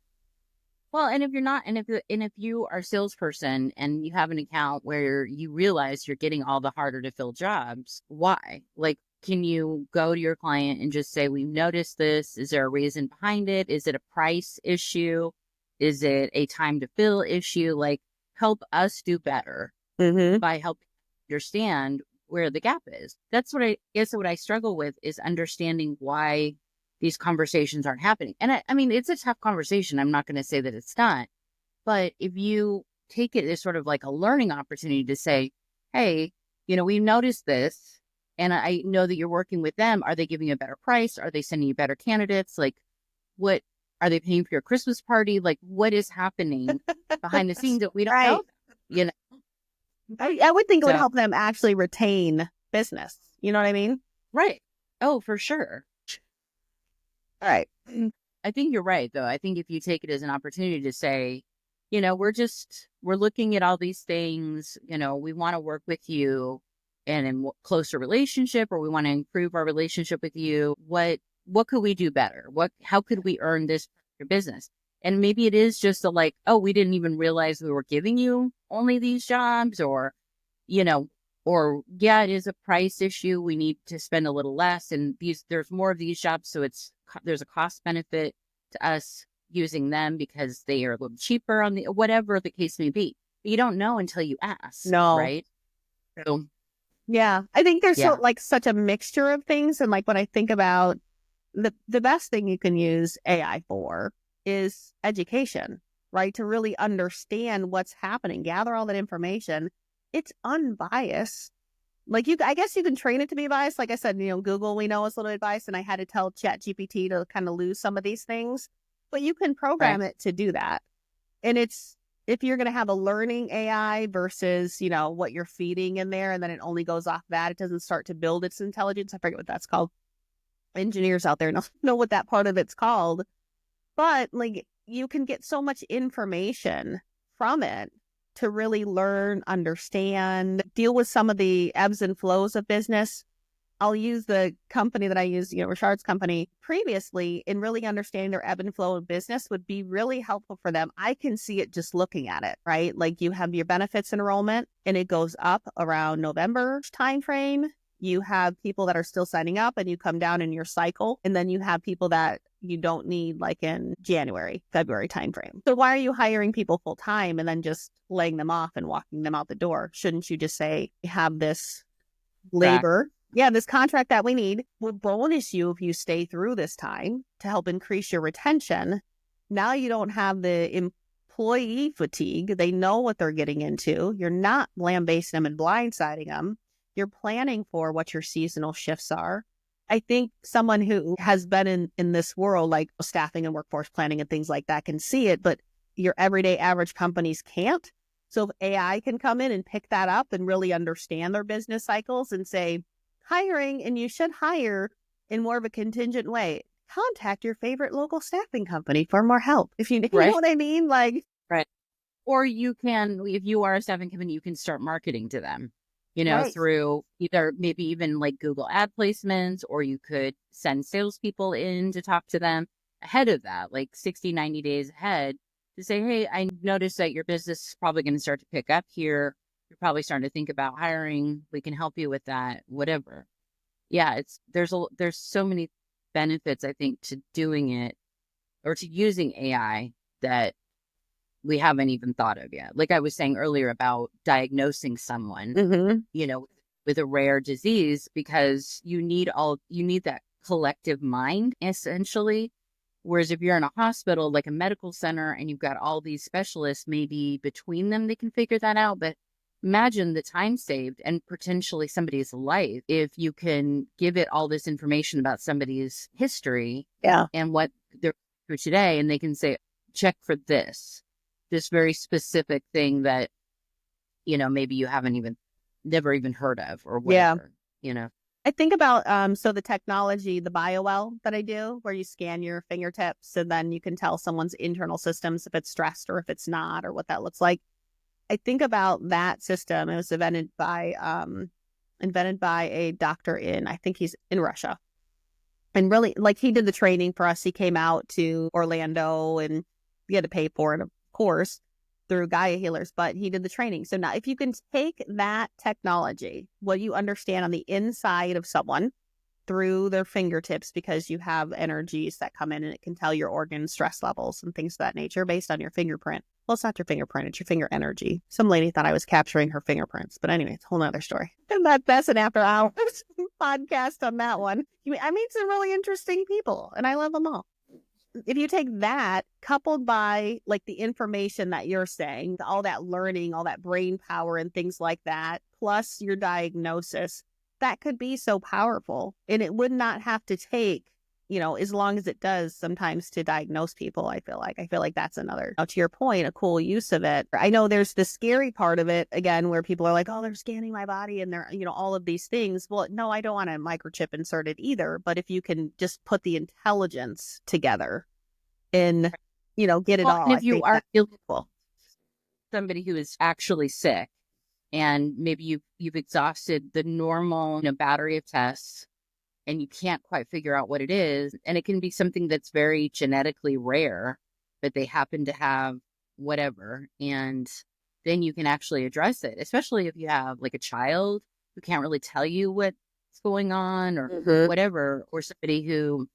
Well, and if you're not, and if you are a salesperson and you have an account where you realize you're getting all the harder to fill jobs, why? Like, can you go to your client and just say, we've noticed this? Is there a reason behind it? Is it a price issue? Is it a time to fill issue? Like, help us do better by helping understand where the gap is. That's what I struggle with, is understanding why these conversations aren't happening. And I mean, it's a tough conversation. I'm not going to say that it's not. But if you take it as sort of like a learning opportunity to say, hey, we noticed this, and I know that you're working with them. Are they giving you a better price? Are they sending you better candidates? Like, what are they paying for your Christmas party? Like, what is happening behind the scenes that we don't know? I would think it would help them actually retain business. You know what I mean? Right. Oh, for sure. All right. I think you're right, though. I think if you take it as an opportunity to say, we're looking at all these things, we want to work with you. and in closer relationship, or we want to improve our relationship with you. What could we do better? How could we earn this for your business? And maybe it is just a like, oh, we didn't even realize we were giving you only these jobs, or, or yeah, it is a price issue. We need to spend a little less, and there's more of these jobs, so there's a cost benefit to us using them because they are a little cheaper on the whatever the case may be. But you don't know until you ask, No. right? So yeah, I think there's yeah, such a mixture of things, and like when I think about the best thing you can use AI for is education, right? To really understand what's happening, gather all that information. It's unbiased. Like I guess you can train it to be biased. Like I said, Google, we know is a little bit biased, and I had to tell ChatGPT to kind of lose some of these things, but you can program right, it to do that. And if you're going to have a learning AI versus, what you're feeding in there, and then it only goes off that, it doesn't start to build its intelligence. I forget what that's called. Engineers out there know what that part of it's called. But like you can get so much information from it to really learn, understand, deal with some of the ebbs and flows of business. I'll use the company that I used, Richard's company previously, in really understanding their ebb and flow of business would be really helpful for them. I can see it just looking at it, right? Like you have your benefits enrollment and it goes up around November timeframe. You have people that are still signing up and you come down in your cycle. And then you have people that you don't need like in January, February timeframe. So why are you hiring people full time and then just laying them off and walking them out the door? Shouldn't you just say, we have this labor, this contract that we need will bonus you if you stay through this time to help increase your retention. Now you don't have the employee fatigue. They know what they're getting into. You're not lambasting them and blindsiding them. You're planning for what your seasonal shifts are. I think someone who has been in this world, like staffing and workforce planning and things like that, can see it, but your everyday average companies can't. So if AI can come in and pick that up and really understand their business cycles and say, hiring, and you should hire in more of a contingent way, contact your favorite local staffing company for more help. If you know what I mean? Like, right. Or you can, if you are a staffing company, you can start marketing to them, right. through either maybe even like Google ad placements, or you could send salespeople in to talk to them ahead of that, like 60, 90 days ahead, to say, hey, I noticed that your business is probably going to start to pick up here. You're probably starting to think about hiring. We can help you with that, whatever. Yeah, there's so many benefits, I think, to doing it or to using AI that we haven't even thought of yet. Like I was saying earlier about diagnosing someone, with a rare disease, because you need that collective mind, essentially. Whereas if you're in a hospital, like a medical center, and you've got all these specialists, maybe between them, they can figure that out. But imagine the time saved and potentially somebody's life if you can give it all this information about somebody's history and what they're through today. And they can say, check for this very specific thing that, maybe you never even heard of or whatever, I think about, so the technology, the BioWell that I do, where you scan your fingertips and then you can tell someone's internal systems if it's stressed or if it's not, or what that looks like. I think about that system. It was invented by a doctor I think he's in Russia. And really, like, he did the training for us. He came out to Orlando and we had to pay for it, of course, through Gaia Healers, but he did the training. So now if you can take that technology, what you understand on the inside of someone through their fingertips, because you have energies that come in and it can tell your organ stress levels and things of that nature based on your fingerprint. Well, it's not your fingerprint, it's your finger energy. Some lady thought I was capturing her fingerprints, but anyway, it's a whole nother story. And that's an after hours podcast on that one. I meet some really interesting people and I love them all. If you take that coupled by like the information that you're saying, all that learning, all that brain power and things like that, plus your diagnosis, that could be so powerful. And it would not have to take, as long as it does sometimes to diagnose people. I feel like that's another, to your point, a cool use of it. I know there's the scary part of it, again, where people are like, oh, they're scanning my body and they're, all of these things. Well, no, I don't want a microchip inserted either. But if you can just put the intelligence together and, get it all. And if you are dealing with somebody who is actually sick, and maybe you've exhausted the normal, battery of tests, and you can't quite figure out what it is. And it can be something that's very genetically rare, but they happen to have whatever. And then you can actually address it, especially if you have like a child who can't really tell you what's going on or whatever, or somebody who,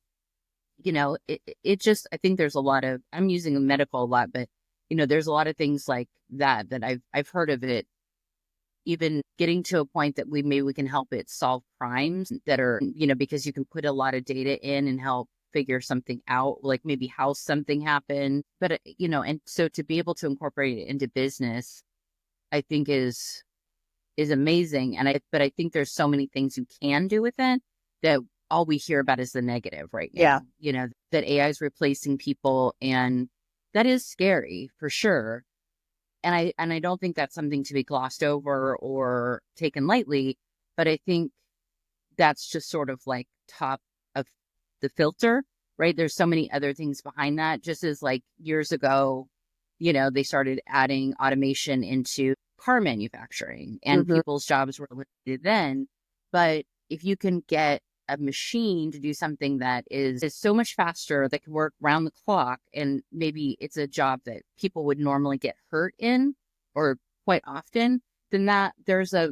it just, I think there's a lot of, I'm using medical a lot, but, there's a lot of things like that I've heard of it even getting to a point that maybe we can help it solve crimes that are, because you can put a lot of data in and help figure something out, like maybe how something happened. But, and so to be able to incorporate it into business, I think is amazing. But I think there's so many things you can do with it that all we hear about is the negative right now. Yeah. That AI is replacing people, and that is scary for sure. And I don't think that's something to be glossed over or taken lightly, but I think that's just sort of like top of the filter, right? There's so many other things behind that. Just as like years ago, they started adding automation into car manufacturing, and people's jobs were limited then. But if you can get a machine to do something that is so much faster, that can work round the clock, and maybe it's a job that people would normally get hurt in or quite often, then that there's a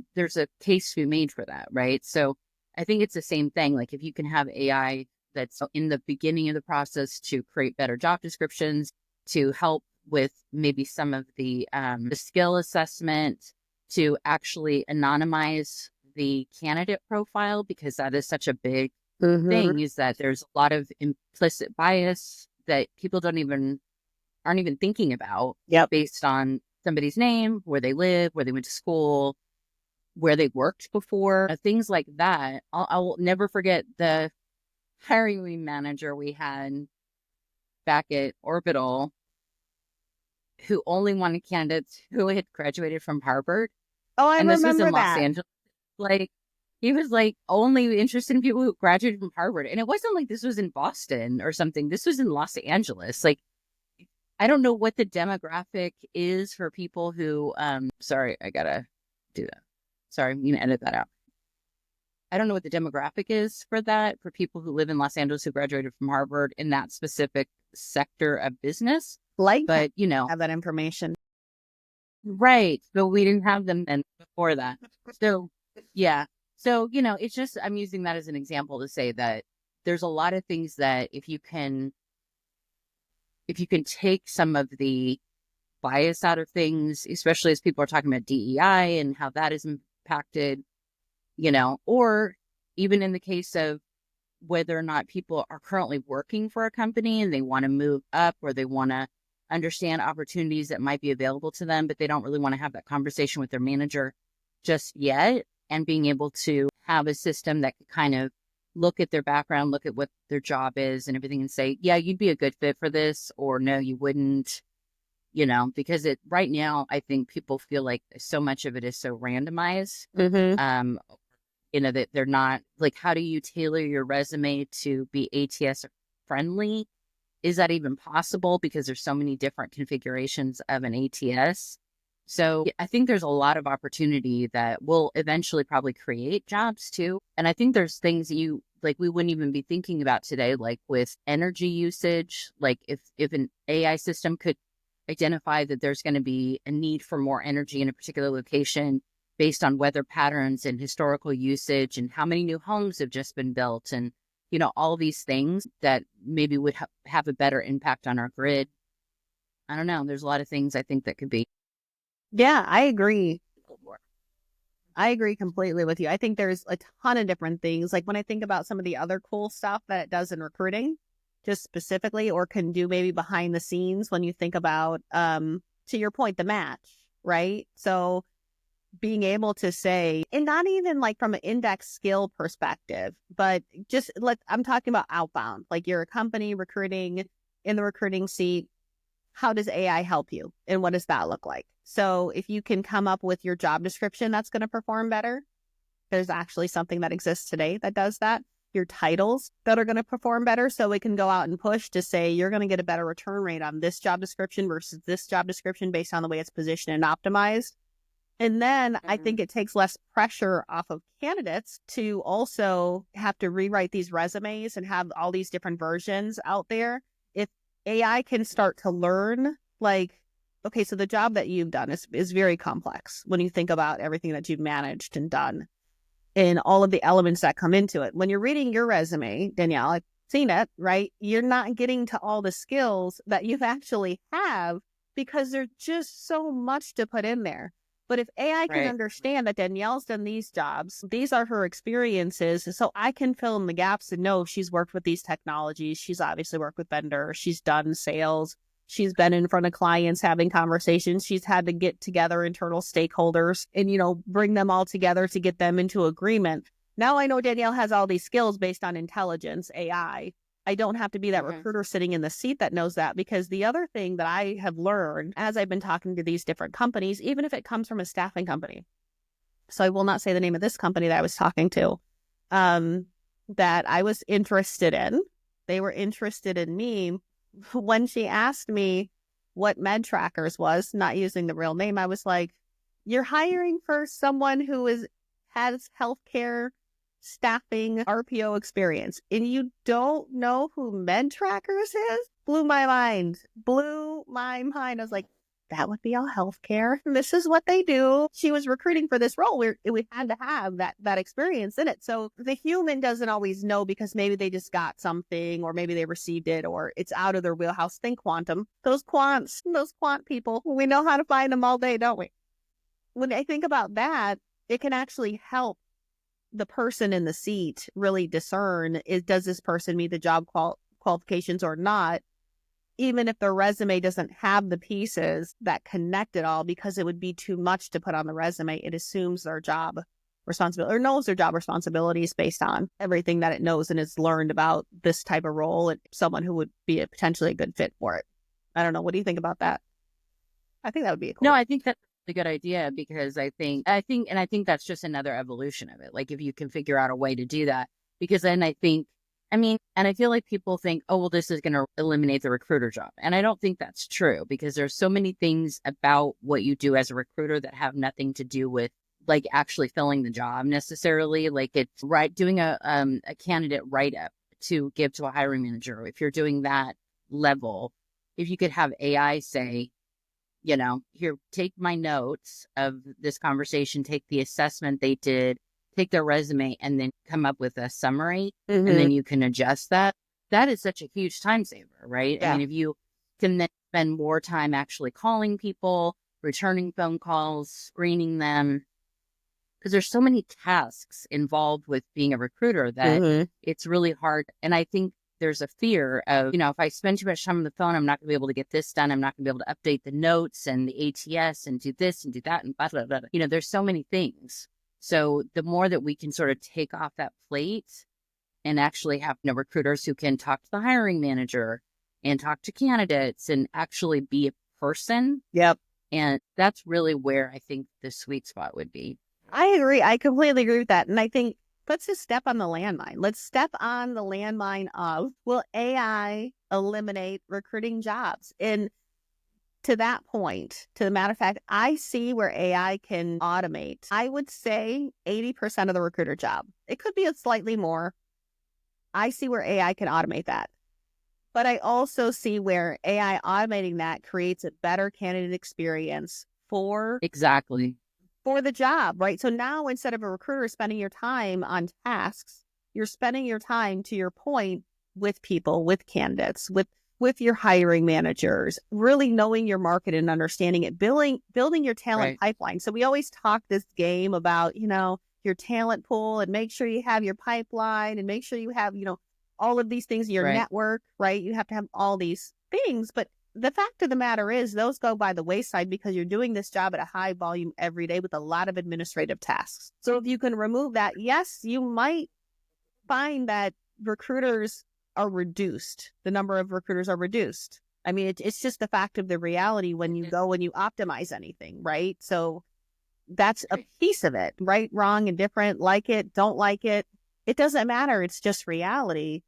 case to be made for that, right? So I think it's the same thing. Like if you can have AI that's in the beginning of the process to create better job descriptions, to help with maybe some of the skill assessment, to actually anonymize the candidate profile, because that is such a big thing, is that there's a lot of implicit bias that people aren't even thinking about based on somebody's name, where they live, where they went to school, where they worked before, things like that. I'll never forget the hiring manager we had back at Orbital who only wanted candidates who had graduated from Harvard. Oh, I and remember this was in that. Los Angeles. Like, he was like only interested in people who graduated from Harvard. And it wasn't like this was in Boston or something. This was in Los Angeles. Like, I don't know what the demographic is for people who, sorry, I gotta do that. Sorry, I'm gonna edit that out. I don't know what the demographic is for that, for people who live in Los Angeles who graduated from Harvard in that specific sector of business. But, have that information. Right. But we didn't have them then before that. So, yeah. So, it's just, I'm using that as an example to say that there's a lot of things that if you can take some of the bias out of things, especially as people are talking about DEI and how that is impacted, or even in the case of whether or not people are currently working for a company and they want to move up, or they want to understand opportunities that might be available to them, but they don't really want to have that conversation with their manager just yet. And being able to have a system that could kind of look at their background, look at what their job is and everything, and say, yeah, you'd be a good fit for this, or no, you wouldn't, because right now, I think people feel like so much of it is so randomized. That they're not like, how do you tailor your resume to be ATS friendly? Is that even possible? Because there's so many different configurations of an ATS. So I think there's a lot of opportunity that will eventually probably create jobs too. And I think there's things we wouldn't even be thinking about today, like with energy usage. Like if an AI system could identify that there's going to be a need for more energy in a particular location based on weather patterns and historical usage and how many new homes have just been built, and all these things that maybe would have a better impact on our grid. I don't know. There's a lot of things I think that could be. Yeah, I agree. I agree completely with you. I think there's a ton of different things. Like when I think about some of the other cool stuff that it does in recruiting, just specifically, or can do maybe behind the scenes when you think about, to your point, the match, right? So being able to say, and not even like from an index skill perspective, but just I'm talking about outbound, like you're a company recruiting in the recruiting seat. How does AI help you? And what does that look like? So if you can come up with your job description that's going to perform better, there's actually something that exists today that does that. Your titles that are going to perform better. So it can go out and push to say, you're going to get a better return rate on this job description versus this job description based on the way it's positioned and optimized. And then I think it takes less pressure off of candidates to also have to rewrite these resumes and have all these different versions out there. If AI can start to learn, like, okay, so the job that you've done is very complex when you think about everything that you've managed and done and all of the elements that come into it. When you're reading your resume, Danielle, I've seen it, right? You're not getting to all the skills that you actually have because there's just so much to put in there. But if AI can understand that Danielle's done these jobs, these are her experiences, so I can fill in the gaps and know she's worked with these technologies. She's obviously worked with vendors. She's done sales. She's been in front of clients having conversations. She's had to get together internal stakeholders and, bring them all together to get them into agreement. Now I know Danielle has all these skills based on intelligence, AI. I don't have to be that recruiter sitting in the seat that knows that, because the other thing that I have learned as I've been talking to these different companies, even if it comes from a staffing company, so I will not say the name of this company that I was talking to, that I was interested in, they were interested in me. When she asked me what Med Trackers was, not using the real name, I was like, you're hiring for someone who has healthcare staffing RPO experience, and you don't know who Med Trackers is? Blew my mind. I was like, that would be all healthcare. This is what they do. She was recruiting for this role where we had to have that experience in it. So the human doesn't always know, because maybe they just got something, or maybe they received it, or it's out of their wheelhouse. Think quantum. Those quant people, we know how to find them all day, don't we? When I think about that, it can actually help the person in the seat really discern, does this person meet the job qualifications or not, even if their resume doesn't have the pieces that connect it all, because it would be too much to put on the resume. It assumes their job responsibility, or knows their job responsibilities based on everything that it knows and has learned about this type of role and someone who would be potentially a good fit for it. I don't know. What do you think about that? I think that would be cool. No, I think that's a good idea, because I think that's just another evolution of it. Like, if you can figure out a way to do that, because then I feel like people think, oh, well, this is going to eliminate the recruiter job. And I don't think that's true, because there's so many things about what you do as a recruiter that have nothing to do with like actually filling the job necessarily. Like, it's doing a candidate write-up to give to a hiring manager. If you're doing that level, if you could have AI say, here, take my notes of this conversation, take the assessment they did, take their resume, and then come up with a summary, and then you can adjust that. That is such a huge time saver, right? Yeah. I mean, if you can then spend more time actually calling people, returning phone calls, screening them, because there's so many tasks involved with being a recruiter that it's really hard. And I think there's a fear of, if I spend too much time on the phone, I'm not going to be able to get this done. I'm not going to be able to update the notes and the ATS and do this and do that and blah, blah, blah. There's so many things. So the more that we can sort of take off that plate and actually have recruiters who can talk to the hiring manager and talk to candidates and actually be a person. Yep. And that's really where I think the sweet spot would be. I agree. I completely agree with that. And I think let's just step on the landmine. Let's step on the landmine of, will AI eliminate recruiting jobs? And to that point, to the matter of fact, I see where AI can automate, I would say 80% of the recruiter job. It could be a slightly more. I see where AI can automate that. But I also see where AI automating that creates a better candidate experience for the job, right? So now, instead of a recruiter spending your time on tasks, you're spending your time, to your point, with people, with candidates, with your hiring managers, really knowing your market and understanding it, building your talent pipeline. So we always talk this game about, your talent pool, and make sure you have your pipeline, and make sure you have, all of these things in your network, right? You have to have all these things. But the fact of the matter is, those go by the wayside because you're doing this job at a high volume every day with a lot of administrative tasks. So if you can remove that, yes, you might find that recruiters are reduced. The number of recruiters are reduced. I mean, it's just the fact of the reality when you go and you optimize anything, right? So that's a piece of it, right, wrong, and different, like it, don't like it. It doesn't matter. It's just reality.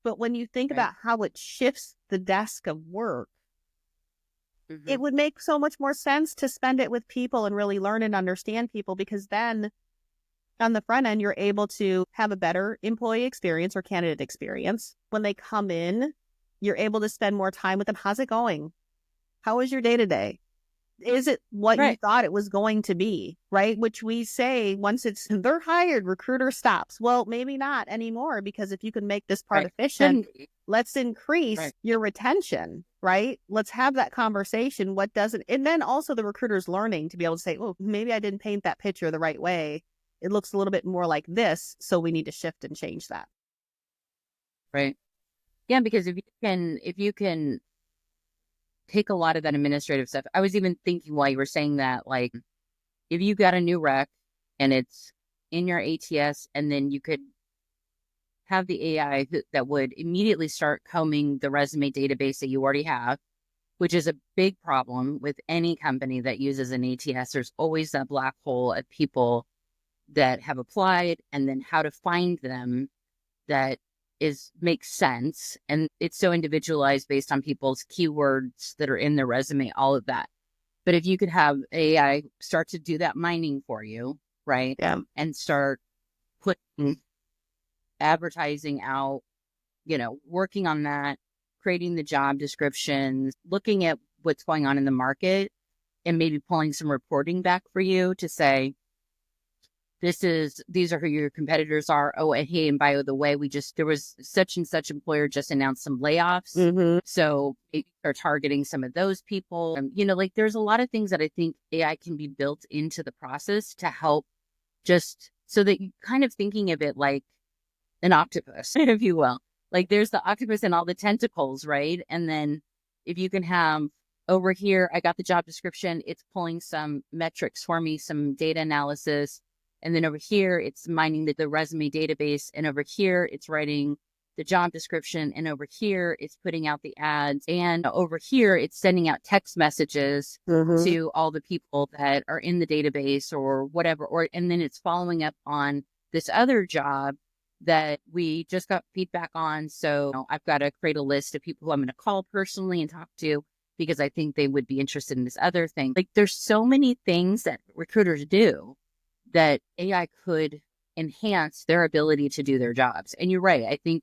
But when you think about how it shifts the desk of work, it would make so much more sense to spend it with people and really learn and understand people, because then on the front end, you're able to have a better employee experience or candidate experience. When they come in, you're able to spend more time with them. How's it going? How is your day-to-day? Is it what you thought it was going to be, right? Which we say once they're hired, recruiter stops. Well, maybe not anymore, because if you can make this part efficient, let's increase your retention, right? Let's have that conversation. What doesn't, and then also the recruiter's learning to be able to say, oh, maybe I didn't paint that picture the right way. It looks a little bit more like this. So we need to shift and change that. Right. Yeah. Because if you can take a lot of that administrative stuff. I was even thinking while you were saying that, like, if you got a new rec and it's in your ATS, and then you could have the AI that would immediately start combing the resume database that you already have, which is a big problem with any company that uses an ATS. There's always that black hole of people that have applied, and then how to find them that makes sense. And it's so individualized based on people's keywords that are in their resume, all of that. But if you could have AI start to do that mining for you, right? Yeah. And start putting advertising out, working on that, creating the job descriptions, looking at what's going on in the market, and maybe pulling some reporting back for you to say, these are who your competitors are. Oh, and hey, and by the way, there was such and such employer just announced some layoffs. So maybe they're targeting some of those people. Like, there's a lot of things that I think AI can be built into the process to help, just so that you kind of thinking of it like an octopus, if you will. Like, there's the octopus and all the tentacles, right? And then if you can have over here, I got the job description, it's pulling some metrics for me, some data analysis. And then over here, it's mining the resume database. And over here, it's writing the job description. And over here, it's putting out the ads. And over here, it's sending out text messages to all the people that are in the database or whatever. And then it's following up on this other job that we just got feedback on. So I've got to create a list of people who I'm going to call personally and talk to, because I think they would be interested in this other thing. Like, there's so many things that recruiters do that AI could enhance their ability to do their jobs. And you're right. I think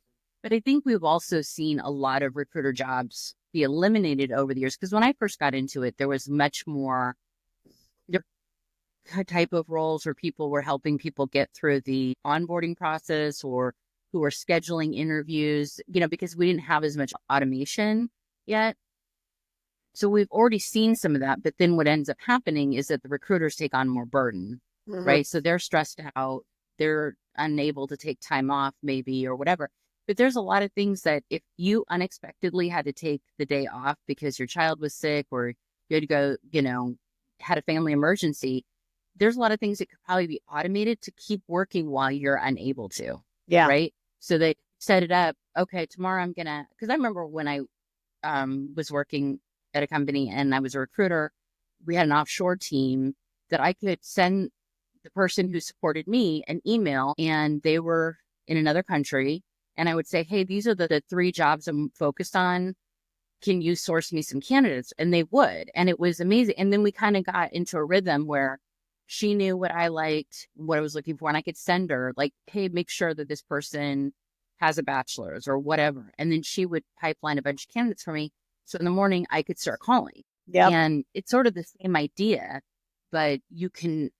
we've also seen a lot of recruiter jobs be eliminated over the years. Because when I first got into it, there was much more type of roles where people were helping people get through the onboarding process, or who were scheduling interviews, because we didn't have as much automation yet. So we've already seen some of that. But then what ends up happening is that the recruiters take on more burden. Right. So they're stressed out. They're unable to take time off maybe, or whatever. But there's a lot of things that if you unexpectedly had to take the day off because your child was sick, or you had to go, had a family emergency, there's a lot of things that could probably be automated to keep working while you're unable to. Yeah. Right. So they set it up. Okay, tomorrow because I remember when I was working at a company and I was a recruiter, we had an offshore team that I could send the person who supported me an email, and they were in another country. And I would say, hey, these are the 3 jobs I'm focused on. Can you source me some candidates? And they would. And it was amazing. And then we kind of got into a rhythm where she knew what I liked, what I was looking for. And I could send her like, hey, make sure that this person has a bachelor's or whatever. And then she would pipeline a bunch of candidates for me. So in the morning I could start calling. Yep. And it's sort of the same idea, but you can,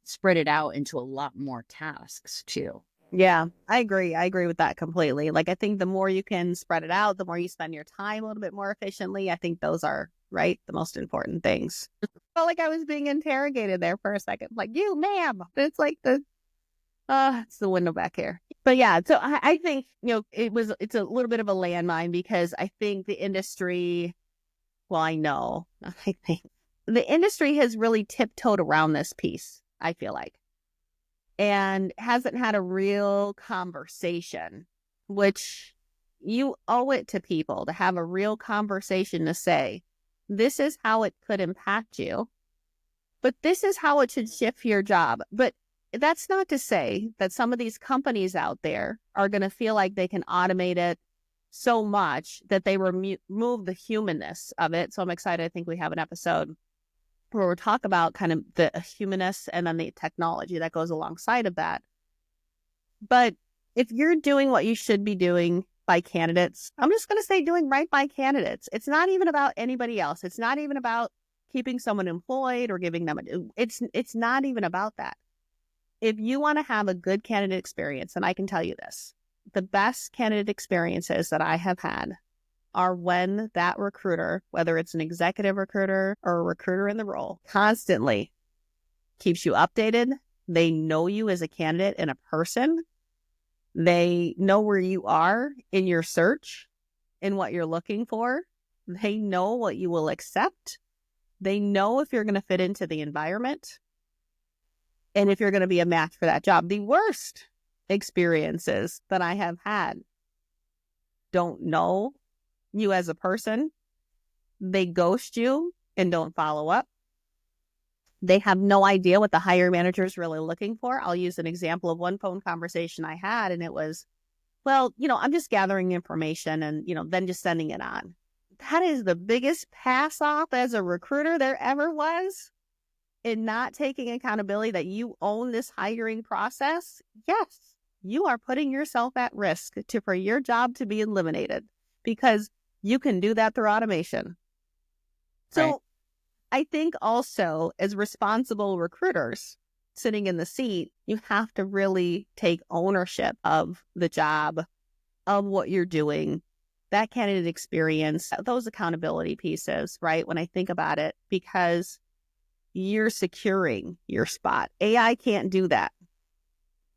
spread it out into a lot more tasks too. Yeah, I agree. I agree with that completely. Like, I think the more you can spread it out, the more you spend your time a little bit more efficiently. I think those are, right, the most important things. Felt like I was being interrogated there for a second. Like, you, ma'am. It's like it's the window back here. But yeah, so I think, it's a little bit of a landmine, because I think the industry, I think the industry has really tiptoed around this piece, I feel like, and hasn't had a real conversation, which you owe it to people to have a real conversation to say, this is how it could impact you, but this is how it should shift your job. But that's not to say that some of these companies out there are going to feel like they can automate it so much that they remove the humanness of it. So I'm excited. I think we have an episode where we'll talk about kind of the humanness and then the technology that goes alongside of that. But if you're doing what you should be doing by candidates, I'm just going to say doing right by candidates. It's not even about anybody else. It's not even about keeping someone employed or giving them it's not even about that. If you want to have a good candidate experience, and I can tell you this, the best candidate experiences that I have had are when that recruiter, whether it's an executive recruiter or a recruiter in the role, constantly keeps you updated. They know you as a candidate and a person. They know where you are in your search and what you're looking for. They know what you will accept. They know if you're going to fit into the environment and if you're going to be a match for that job. The worst experiences that I have had don't know you as a person. They ghost you and don't follow up. They have no idea what the hiring manager is really looking for. I'll use an example of one phone conversation I had, and it was, well, I'm just gathering information and, then just sending it on. That is the biggest pass off as a recruiter there ever was, in not taking accountability that you own this hiring process. Yes, you are putting yourself at risk for your job to be eliminated, because you can do that through automation. So right. I think also, as responsible recruiters sitting in the seat, you have to really take ownership of the job, of what you're doing, that candidate experience, those accountability pieces, right? When I think about it, because you're securing your spot. AI can't do that.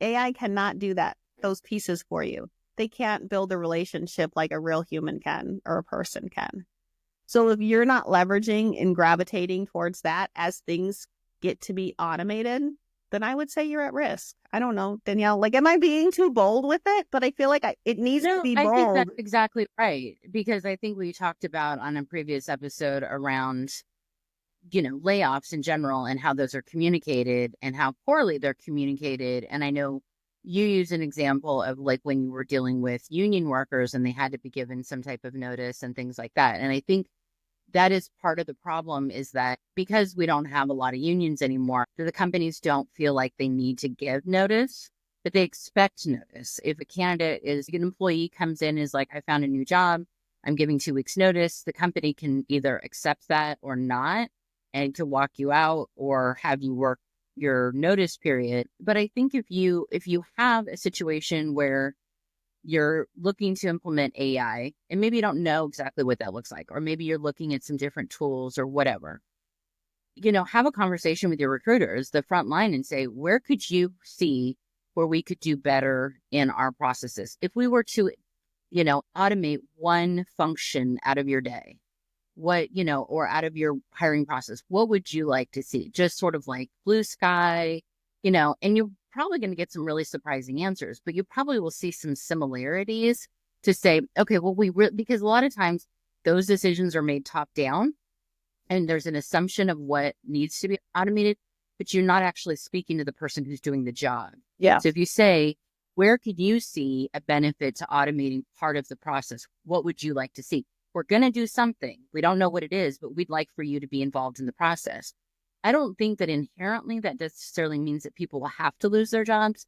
AI cannot do that, those pieces for you. They can't build a relationship like a real human can or a person can. So if you're not leveraging and gravitating towards that as things get to be automated, then I would say you're at risk. I don't know, Danielle, am I being too bold with it? But I feel like it needs to be bold. I think that's exactly right. Because I think we talked about on a previous episode around, layoffs in general and how those are communicated and how poorly they're communicated. And I know you use an example of when you were dealing with union workers and they had to be given some type of notice and things like that. And I think that is part of the problem, is that because we don't have a lot of unions anymore, the companies don't feel like they need to give notice, but they expect notice. If a candidate an employee comes in, is like, I found a new job, I'm giving 2 weeks notice, the company can either accept that or not, and to walk you out or have you work your notice period. But I think if you have a situation where you're looking to implement AI and maybe you don't know exactly what that looks like, or maybe you're looking at some different tools or whatever, have a conversation with your recruiters, the front line, and say, where could you see where we could do better in our processes? If we were to, automate one function out of your day, what, or out of your hiring process, what would you like to see? Just sort of like blue sky, and you're probably going to get some really surprising answers, but you probably will see some similarities to say, okay, well, because a lot of times those decisions are made top down and there's an assumption of what needs to be automated, but you're not actually speaking to the person who's doing the job. Yeah. So if you say, where could you see a benefit to automating part of the process? What would you like to see? We're going to do something. We don't know what it is, but we'd like for you to be involved in the process. I don't think that inherently that necessarily means that people will have to lose their jobs.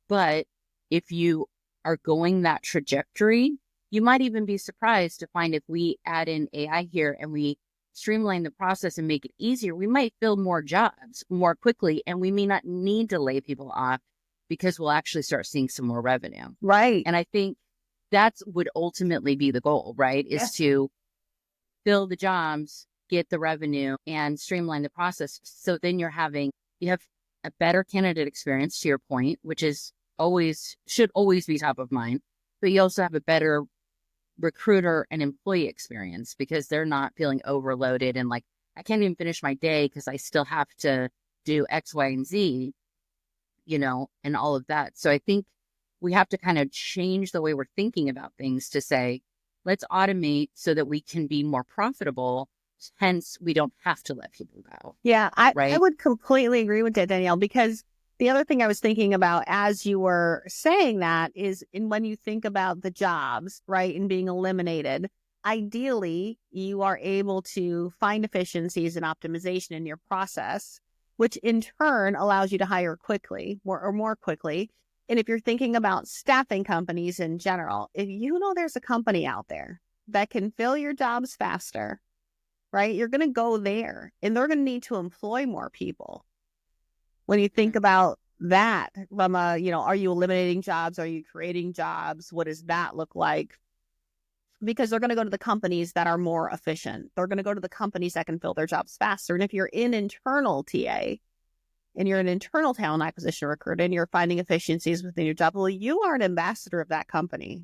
But if you are going that trajectory, you might even be surprised to find if we add in AI here and we streamline the process and make it easier, we might fill more jobs more quickly, and we may not need to lay people off because we'll actually start seeing some more revenue. Right. And I think that would ultimately be the goal, right? Is to fill the jobs, get the revenue, and streamline the process. So then you have a better candidate experience, to your point, which should always be top of mind. But you also have a better recruiter and employee experience, because they're not feeling overloaded and like, I can't even finish my day because I still have to do X, Y, and Z, and all of that. So I think we have to kind of change the way we're thinking about things to say, let's automate so that we can be more profitable. Hence, we don't have to let people go. Yeah, I would completely agree with that, Danielle, because The other thing I was thinking about as you were saying that is when you think about the jobs, right, and being eliminated, ideally you are able to find efficiencies and optimization in your process, which in turn allows you to hire quickly or more quickly. And if you're thinking about staffing companies in general, if you know there's a company out there that can fill your jobs faster, right, you're going to go there and they're going to need to employ more people. When you think about that from a, are you eliminating jobs? Are you creating jobs? What does that look like? Because they're going to go to the companies that are more efficient. They're going to go to the companies that can fill their jobs faster. And if you're in internal TA and you're an internal talent acquisition recruiter and you're finding efficiencies within your job, well, you are an ambassador of that company.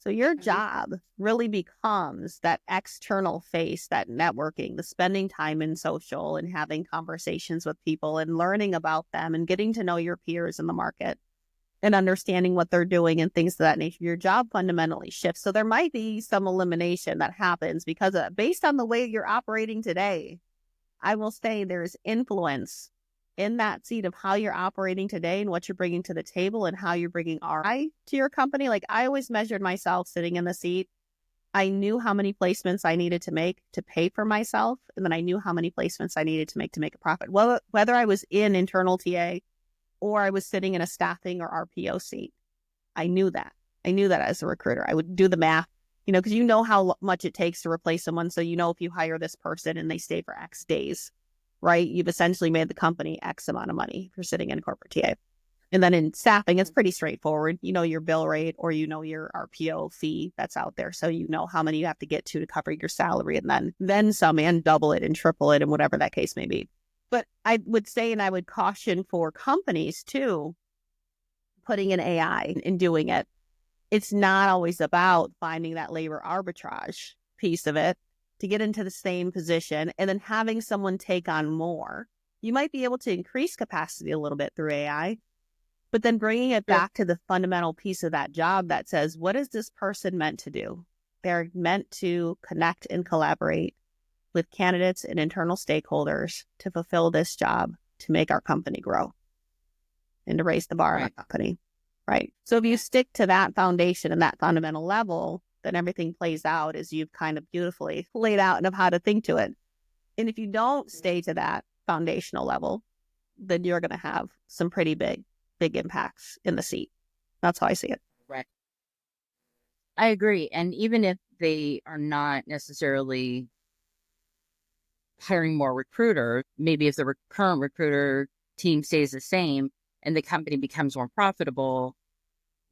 So your job really becomes that external face, that networking, the spending time in social and having conversations with people and learning about them and getting to know your peers in the market and understanding what they're doing and things of that nature. Your job fundamentally shifts. So there might be some elimination that happens because based on the way you're operating today, I will say there's influence in that seat of how you're operating today and what you're bringing to the table and how you're bringing ROI to your company. Like I always measured myself sitting in the seat. I knew how many placements I needed to make to pay for myself. And then I knew how many placements I needed to make a profit. Well, whether I was in internal TA or I was sitting in a staffing or RPO seat, I knew that. I knew that as a recruiter. I would do the math, because you know how much it takes to replace someone. So if you hire this person and they stay for X days, right, you've essentially made the company X amount of money for sitting in corporate TA. And then in staffing, it's pretty straightforward. You know your bill rate or your RPO fee that's out there. So you know how many you have to get to cover your salary and then some and double it and triple it and whatever that case may be. But I would say, and I would caution for companies too, putting in AI and doing it. It's not always about finding that labor arbitrage piece of it to get into the same position and then having someone take on more. You might be able to increase capacity a little bit through AI, but then bringing it back to the fundamental piece of that job that says, what is this person meant to do? They're meant to connect and collaborate with candidates and internal stakeholders to fulfill this job, to make our company grow and to raise the bar on our company, right? So if you stick to that foundation and that fundamental level, then everything plays out as you've kind of beautifully laid out of how to think to it. And if you don't stay to that foundational level, then you're going to have some pretty big impacts in the seat. That's how I see it. Right. I agree. And even if they are not necessarily hiring more recruiter, maybe if the current recruiter team stays the same and the company becomes more profitable,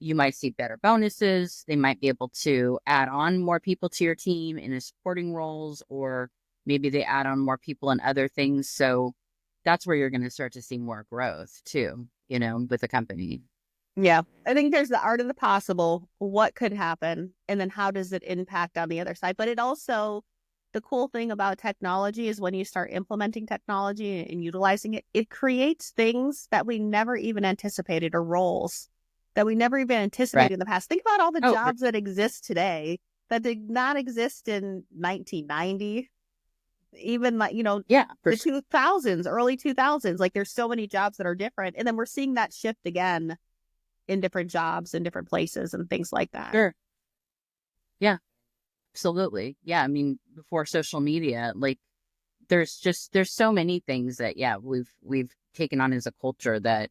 you might see better bonuses. They might be able to add on more people to your team in the supporting roles, or maybe they add on more people in other things. So that's where you're going to start to see more growth too, with the company. Yeah. I think there's the art of the possible, what could happen, and then how does it impact on the other side. But it also, the cool thing about technology is when you start implementing technology and utilizing it, it creates things that we never even anticipated, or roles that we never even anticipated in the past. Think about all the jobs that exist today that did not exist in 1990, even the 2000s, early 2000s. Like there's so many jobs that are different. And then we're seeing that shift again in different jobs in different places and things like that. Sure. Yeah, absolutely. Yeah. I mean, before social media, like there's so many things that, we've taken on as a culture that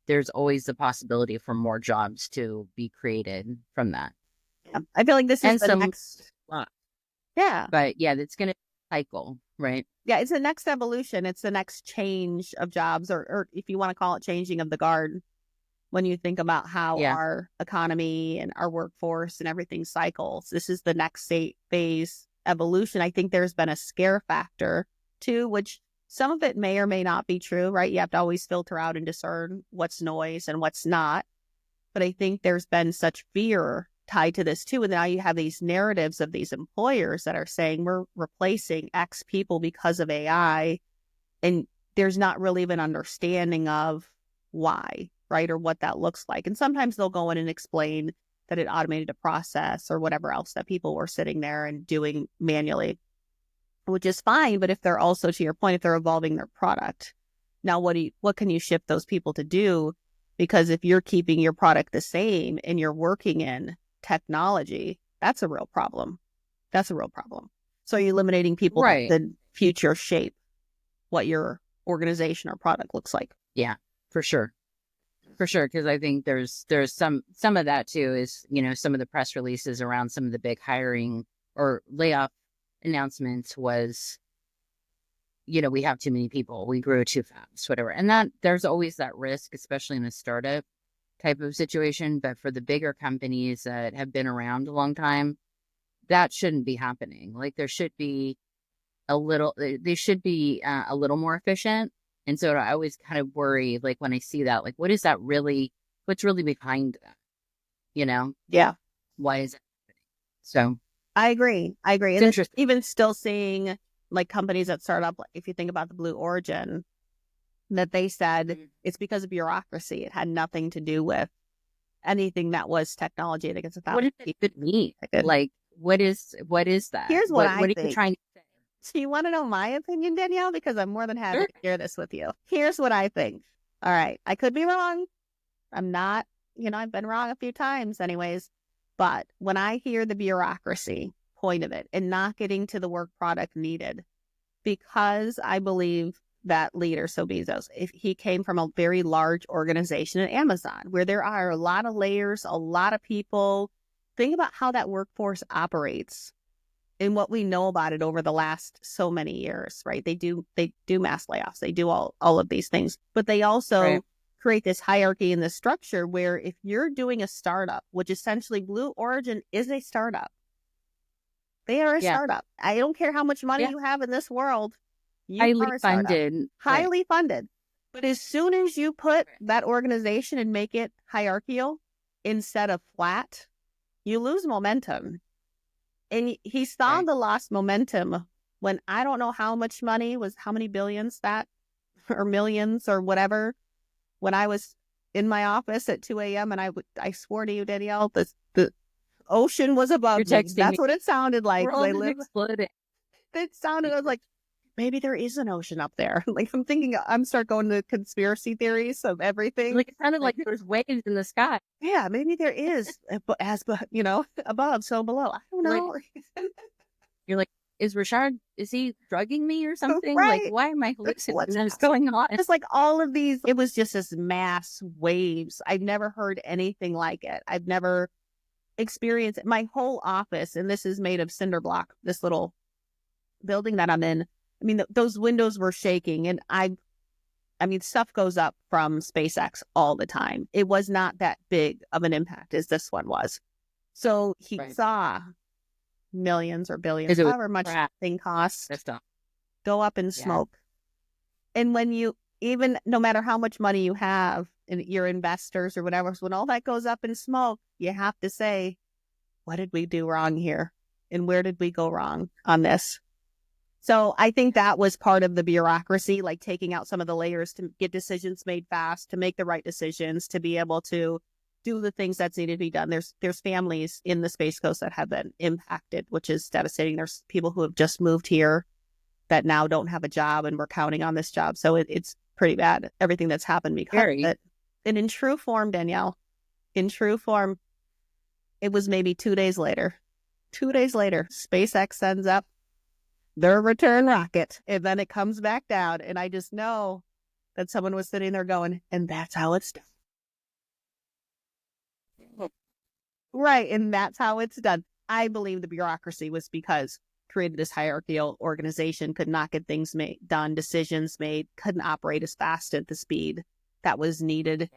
there's always the possibility for more jobs to be created from that. Yeah. I feel like this is the next. Yeah. But it's going to cycle, right? Yeah. It's the next evolution. It's the next change of jobs, or if you want to call it changing of the guard, when you think about how our economy and our workforce and everything cycles. This is the next phase evolution. I think there's been a scare factor too, which some of it may or may not be true, right? You have to always filter out and discern what's noise and what's not. But I think there's been such fear tied to this too. And now you have these narratives of these employers that are saying we're replacing X people because of AI. And there's not really an understanding of why, right? Or what that looks like. And sometimes they'll go in and explain that it automated a process or whatever else that people were sitting there and doing manually, which is fine. But if they're also, to your point, if they're evolving their product Now, what can you shift those people to do? Because if you're keeping your product the same and you're working in technology, that's a real problem. That's a real problem. So you're eliminating people that Right. the future shape what your organization or product looks like. Yeah, for sure. For sure. Because I think there's some of that too is, some of the press releases around some of the big hiring or layoff announcements was, we have too many people, we grew too fast, whatever. And that there's always that risk, especially in a startup type of situation. But for the bigger companies that have been around a long time, that shouldn't be happening. Like there should be they should be a little more efficient. And so I always kind of worry, like when I see that, like, what's really behind that? Yeah. Why is it happening? So I agree. it's interesting. Even still seeing like companies that start up, like if you think about the Blue Origin, that they said it's because of bureaucracy. It had nothing to do with anything that was technology. I think it's about what does it even mean? Like, what is that? Here's what I are think. You trying to say? So you want to know my opinion, Danielle? Because I'm more than happy Sure. to share this with you. Here's what I think. All right. I could be wrong. I'm not, I've been wrong a few times anyways. But when I hear the bureaucracy point of it and not getting to the work product needed, because I believe that leader, so Bezos, if he came from a very large organization at Amazon, where there are a lot of layers, a lot of people. Think about how that workforce operates and what we know about it over the last so many years, right? They do mass layoffs. They do all of these things, but they also create this hierarchy and this structure where if you're doing a startup, which essentially Blue Origin is a startup, they are a startup. I don't care how much money you have in this world. You highly funded. Highly funded. But as soon as you put that organization and make it hierarchical instead of flat, you lose momentum. And he saw the lost momentum when I don't know how much money was, how many billions that, or millions or whatever, when I was in my office at 2 a.m. and I swore to you, Danielle, the ocean was above me. That's me. What it sounded like. Exploding. It sounded, I was like, maybe there is an ocean up there. Like I'm start going to conspiracy theories of everything. Like it sounded like there was waves in the sky. Yeah, maybe there is, above, so below. I don't know. You're like, is he drugging me or something? Right. Like, why am I hallucinating? What's going on? It's like all of these, it was just this mass waves. I've never heard anything like it. I've never experienced it. My whole office, and this is made of cinder block, this little building that I'm in. I mean, those windows were shaking, and stuff goes up from SpaceX all the time. It was not that big of an impact as this one was. So he saw millions or billions, however much thing costs, go up in smoke. And when no matter how much money you have and your investors or whatever, when all that goes up in smoke, you have to say, what did we do wrong here? And where did we go wrong on this? So I think that was part of the bureaucracy, like taking out some of the layers to get decisions made fast, to make the right decisions, to be able to do the things that's needed to be done. There's families in the Space Coast that have been impacted, which is devastating. There's people who have just moved here that now don't have a job, and we're counting on this job. So it's pretty bad, everything that's happened because of it. And in true form, Danielle, it was maybe 2 days later. 2 days later, SpaceX sends up their return rocket, and then it comes back down. And I just know that someone was sitting there going, and that's how it's done. Right. And that's how it's done. I believe the bureaucracy was because created this hierarchical organization, could not get things done, decisions made, couldn't operate as fast at the speed that was needed.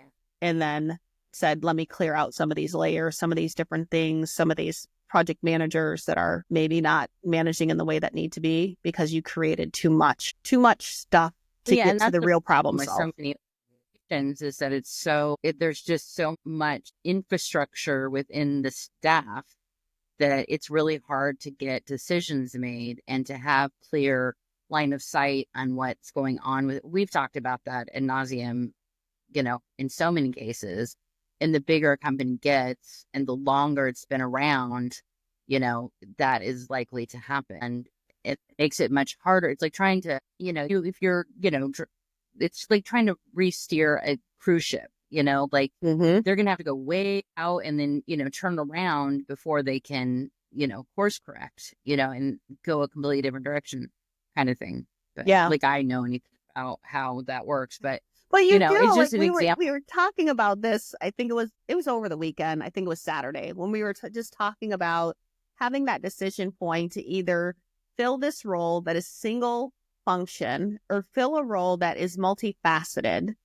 And then said, let me clear out some of these layers, some of these different things, some of these project managers that are maybe not managing in the way that need to be because you created too much stuff to get to the real problem solved. So many is that there's just so much infrastructure within the staff that it's really hard to get decisions made and to have clear line of sight on what's going on with it. We've talked about that ad nauseum, in so many cases. And the bigger a company gets and the longer it's been around, that is likely to happen. And it makes it much harder. It's like trying to, if you're, it's like trying to re-steer a cruise ship, like they're going to have to go way out and then, turn around before they can, course correct, and go a completely different direction kind of thing. But Yeah. like, I know anything about how that works, but you do, it's just like an example. we were talking about this. I think it was over the weekend. I think it was Saturday when we were just talking about having that decision point to either fill this role that is single function or fill a role that is multifaceted,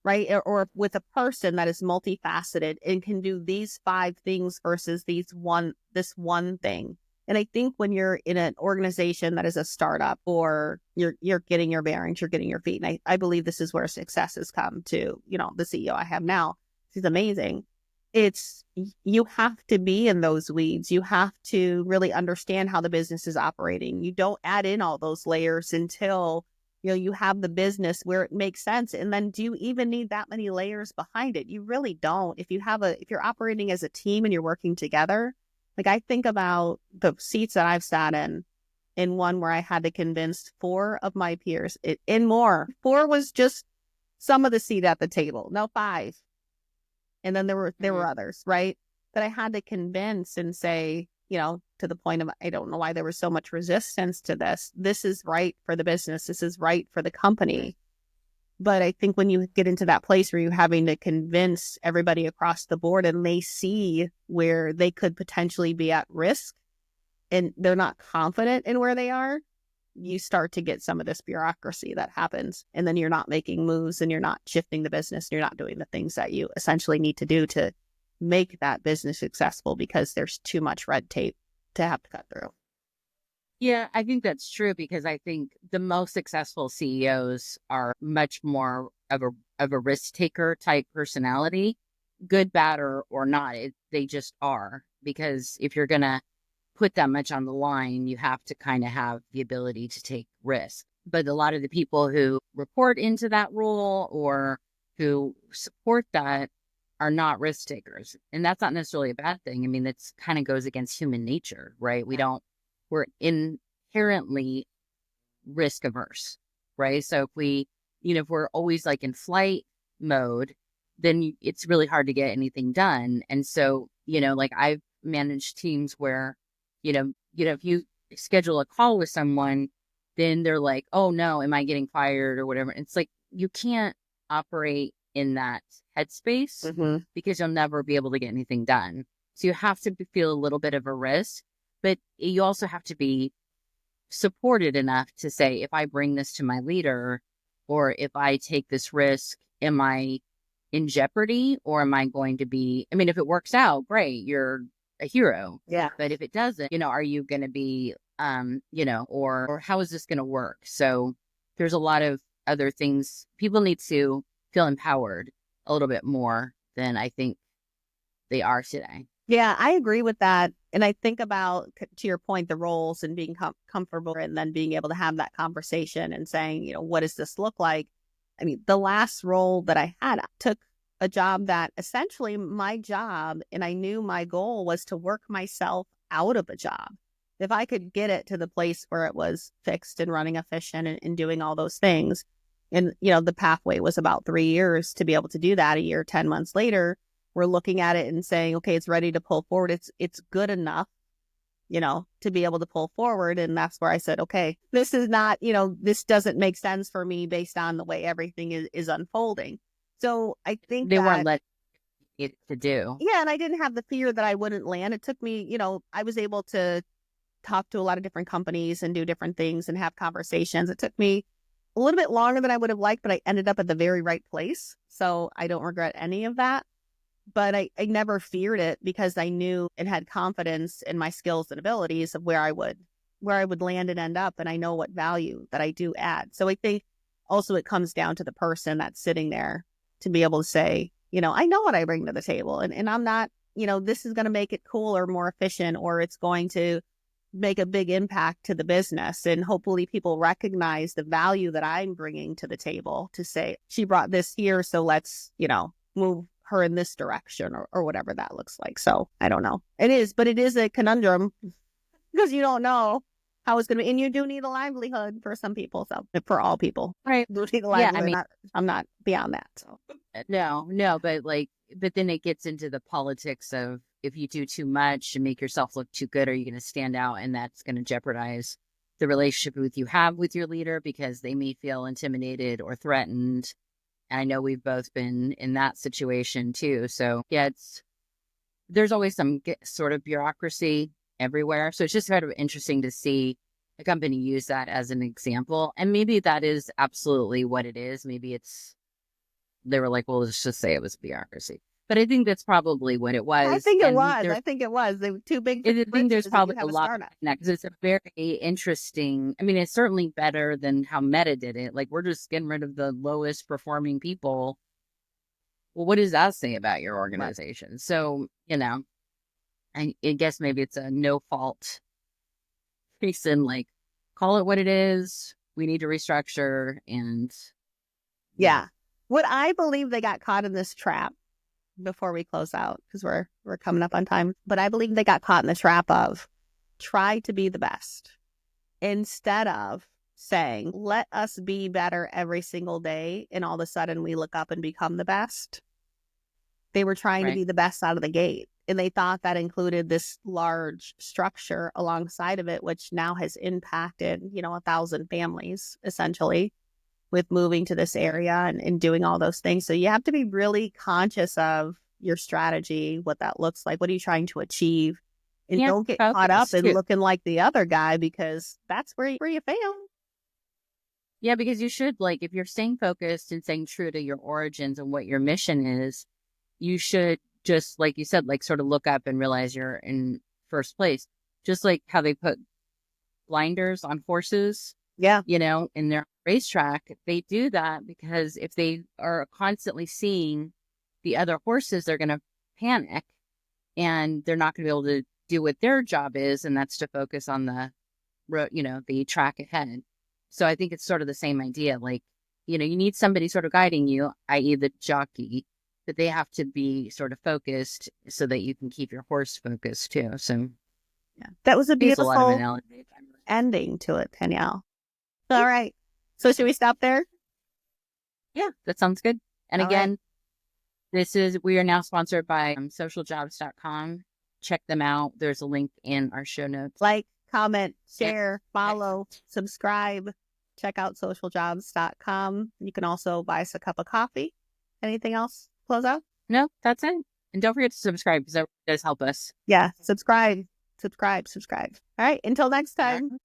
right? Or with a person that is multifaceted and can do these 5 things versus this one thing. And I think when you're in an organization that is a startup or you're getting your bearings, you're getting your feet. And I believe this is where success has come to, the CEO I have now. She's amazing. You have to be in those weeds. You have to really understand how the business is operating. You don't add in all those layers until, you have the business where it makes sense. And then do you even need that many layers behind it? You really don't. If you're operating as a team and you're working together, like I think about the seats that I've sat in one where I had to convince 4 of my peers and more. 4 was just some of the seat at the table. No, 5. And then there were others, right? That I had to convince and say, to the point of, I don't know why there was so much resistance to this. This is right for the business. This is right for the company. But I think when you get into that place where you're having to convince everybody across the board and they see where they could potentially be at risk and they're not confident in where they are, you start to get some of this bureaucracy that happens. And then you're not making moves and you're not shifting the business. And you're not doing the things that you essentially need to do to make that business successful because there's too much red tape to have to cut through. Yeah, I think that's true because I think the most successful CEOs are much more of a risk taker type personality, good, bad, or not. They just are, because if you're going to put that much on the line, you have to kind of have the ability to take risks. But a lot of the people who report into that role or who support that are not risk takers. And that's not necessarily a bad thing. I mean, that's kind of goes against human nature, right? We're inherently risk averse, right? So if we're always like in flight mode, then it's really hard to get anything done. And so, like I've managed teams where, if you schedule a call with someone, then they're like, oh no, am I getting fired or whatever? It's like, you can't operate in that headspace because you'll never be able to get anything done. So you have to feel a little bit of a risk, but you also have to be supported enough to say, if I bring this to my leader or if I take this risk, am I in jeopardy or am I going to be, if it works out, great, you're a hero. Yeah. But if it doesn't, are you going to be, or how is this going to work? So there's a lot of other things. People need to feel empowered a little bit more than I think they are today. Yeah, I agree with that. And I think about, to your point, the roles and being comfortable and then being able to have that conversation and saying, what does this look like? The last role that I had, I took a job that essentially my job, and I knew my goal was to work myself out of a job. If I could get it to the place where it was fixed and running efficient and doing all those things. And, the pathway was about 3 years to be able to do that. A year, 10 months later, we're looking at it and saying, okay, it's ready to pull forward. It's good enough, to be able to pull forward. And that's where I said, okay, this is not, this doesn't make sense for me based on the way everything is unfolding. So I think they weren't let it to do. Yeah. And I didn't have the fear that I wouldn't land. It took me, I was able to talk to a lot of different companies and do different things and have conversations. It took me a little bit longer than I would have liked, but I ended up at the very right place. So I don't regret any of that. But I never feared it because I knew and had confidence in my skills and abilities of where I would land and end up. And I know what value that I do add. So I think also it comes down to the person that's sitting there to be able to say, I know what I bring to the table and I'm not, this is going to make it cooler, more efficient, or it's going to make a big impact to the business. And hopefully people recognize the value that I'm bringing to the table to say, she brought this here. So let's, move her in this direction or whatever that looks like. So I don't know. It is a conundrum because you don't know how it's going to be. And you do need a livelihood for some people. So for all people, Right. you do need a Yeah, livelihood. I'm not beyond that. So no, but then it gets into the politics of if you do too much and make yourself look too good, are you going to stand out? And that's going to jeopardize the relationship you have with your leader because they may feel intimidated or threatened. And I know we've both been in that situation too. So yeah, there's always some sort of bureaucracy everywhere. So it's just kind of interesting to see a company use that as an example. And maybe that is absolutely what it is. Maybe they were like, well, let's just say it was bureaucracy. But I think that's probably what it was. I think it was. They were too big. I think there's probably a lot startup. because it's a very interesting. I mean, it's certainly better than how Meta did it. Like, we're just getting rid of the lowest performing people. Well, what does that say about your organization? Right. So, I guess maybe it's a no fault reason. Like, call it what it is. We need to restructure and. Yeah. What I believe they got caught in this trap. Before we close out, because we're coming up on time, but I believe they got caught in the trap of try to be the best instead of saying, let us be better every single day. And all of a sudden we look up and become the best. They were trying to be the best out of the gate. And they thought that included this large structure alongside of it, which now has impacted, 1,000 families essentially, with moving to this area and doing all those things. So you have to be really conscious of your strategy, what that looks like. What are you trying to achieve? And don't get caught up in looking like the other guy, because that's where you fail. Yeah, because you should, if you're staying focused and staying true to your origins and what your mission is, you should just, like you said, sort of look up and realize you're in first place. Just like how they put blinders on horses. Yeah. In their racetrack, they do that because if they are constantly seeing the other horses, they're going to panic and they're not going to be able to do what their job is. And that's to focus on the road, the track ahead. So I think it's sort of the same idea. You need somebody sort of guiding you, i.e. the jockey, but they have to be sort of focused so that you can keep your horse focused too. So yeah, that was a beautiful ending to it, Danielle. All right. So should we stop there? Yeah, that sounds good. And all again, we are now sponsored by socialjobs.com. Check them out. There's a link in our show notes. Like, comment, share, follow, subscribe. Check out socialjobs.com. You can also buy us a cup of coffee. Anything else? Close out? No, that's it. And don't forget to subscribe because that does help us. Yeah, subscribe. All right. Until next time.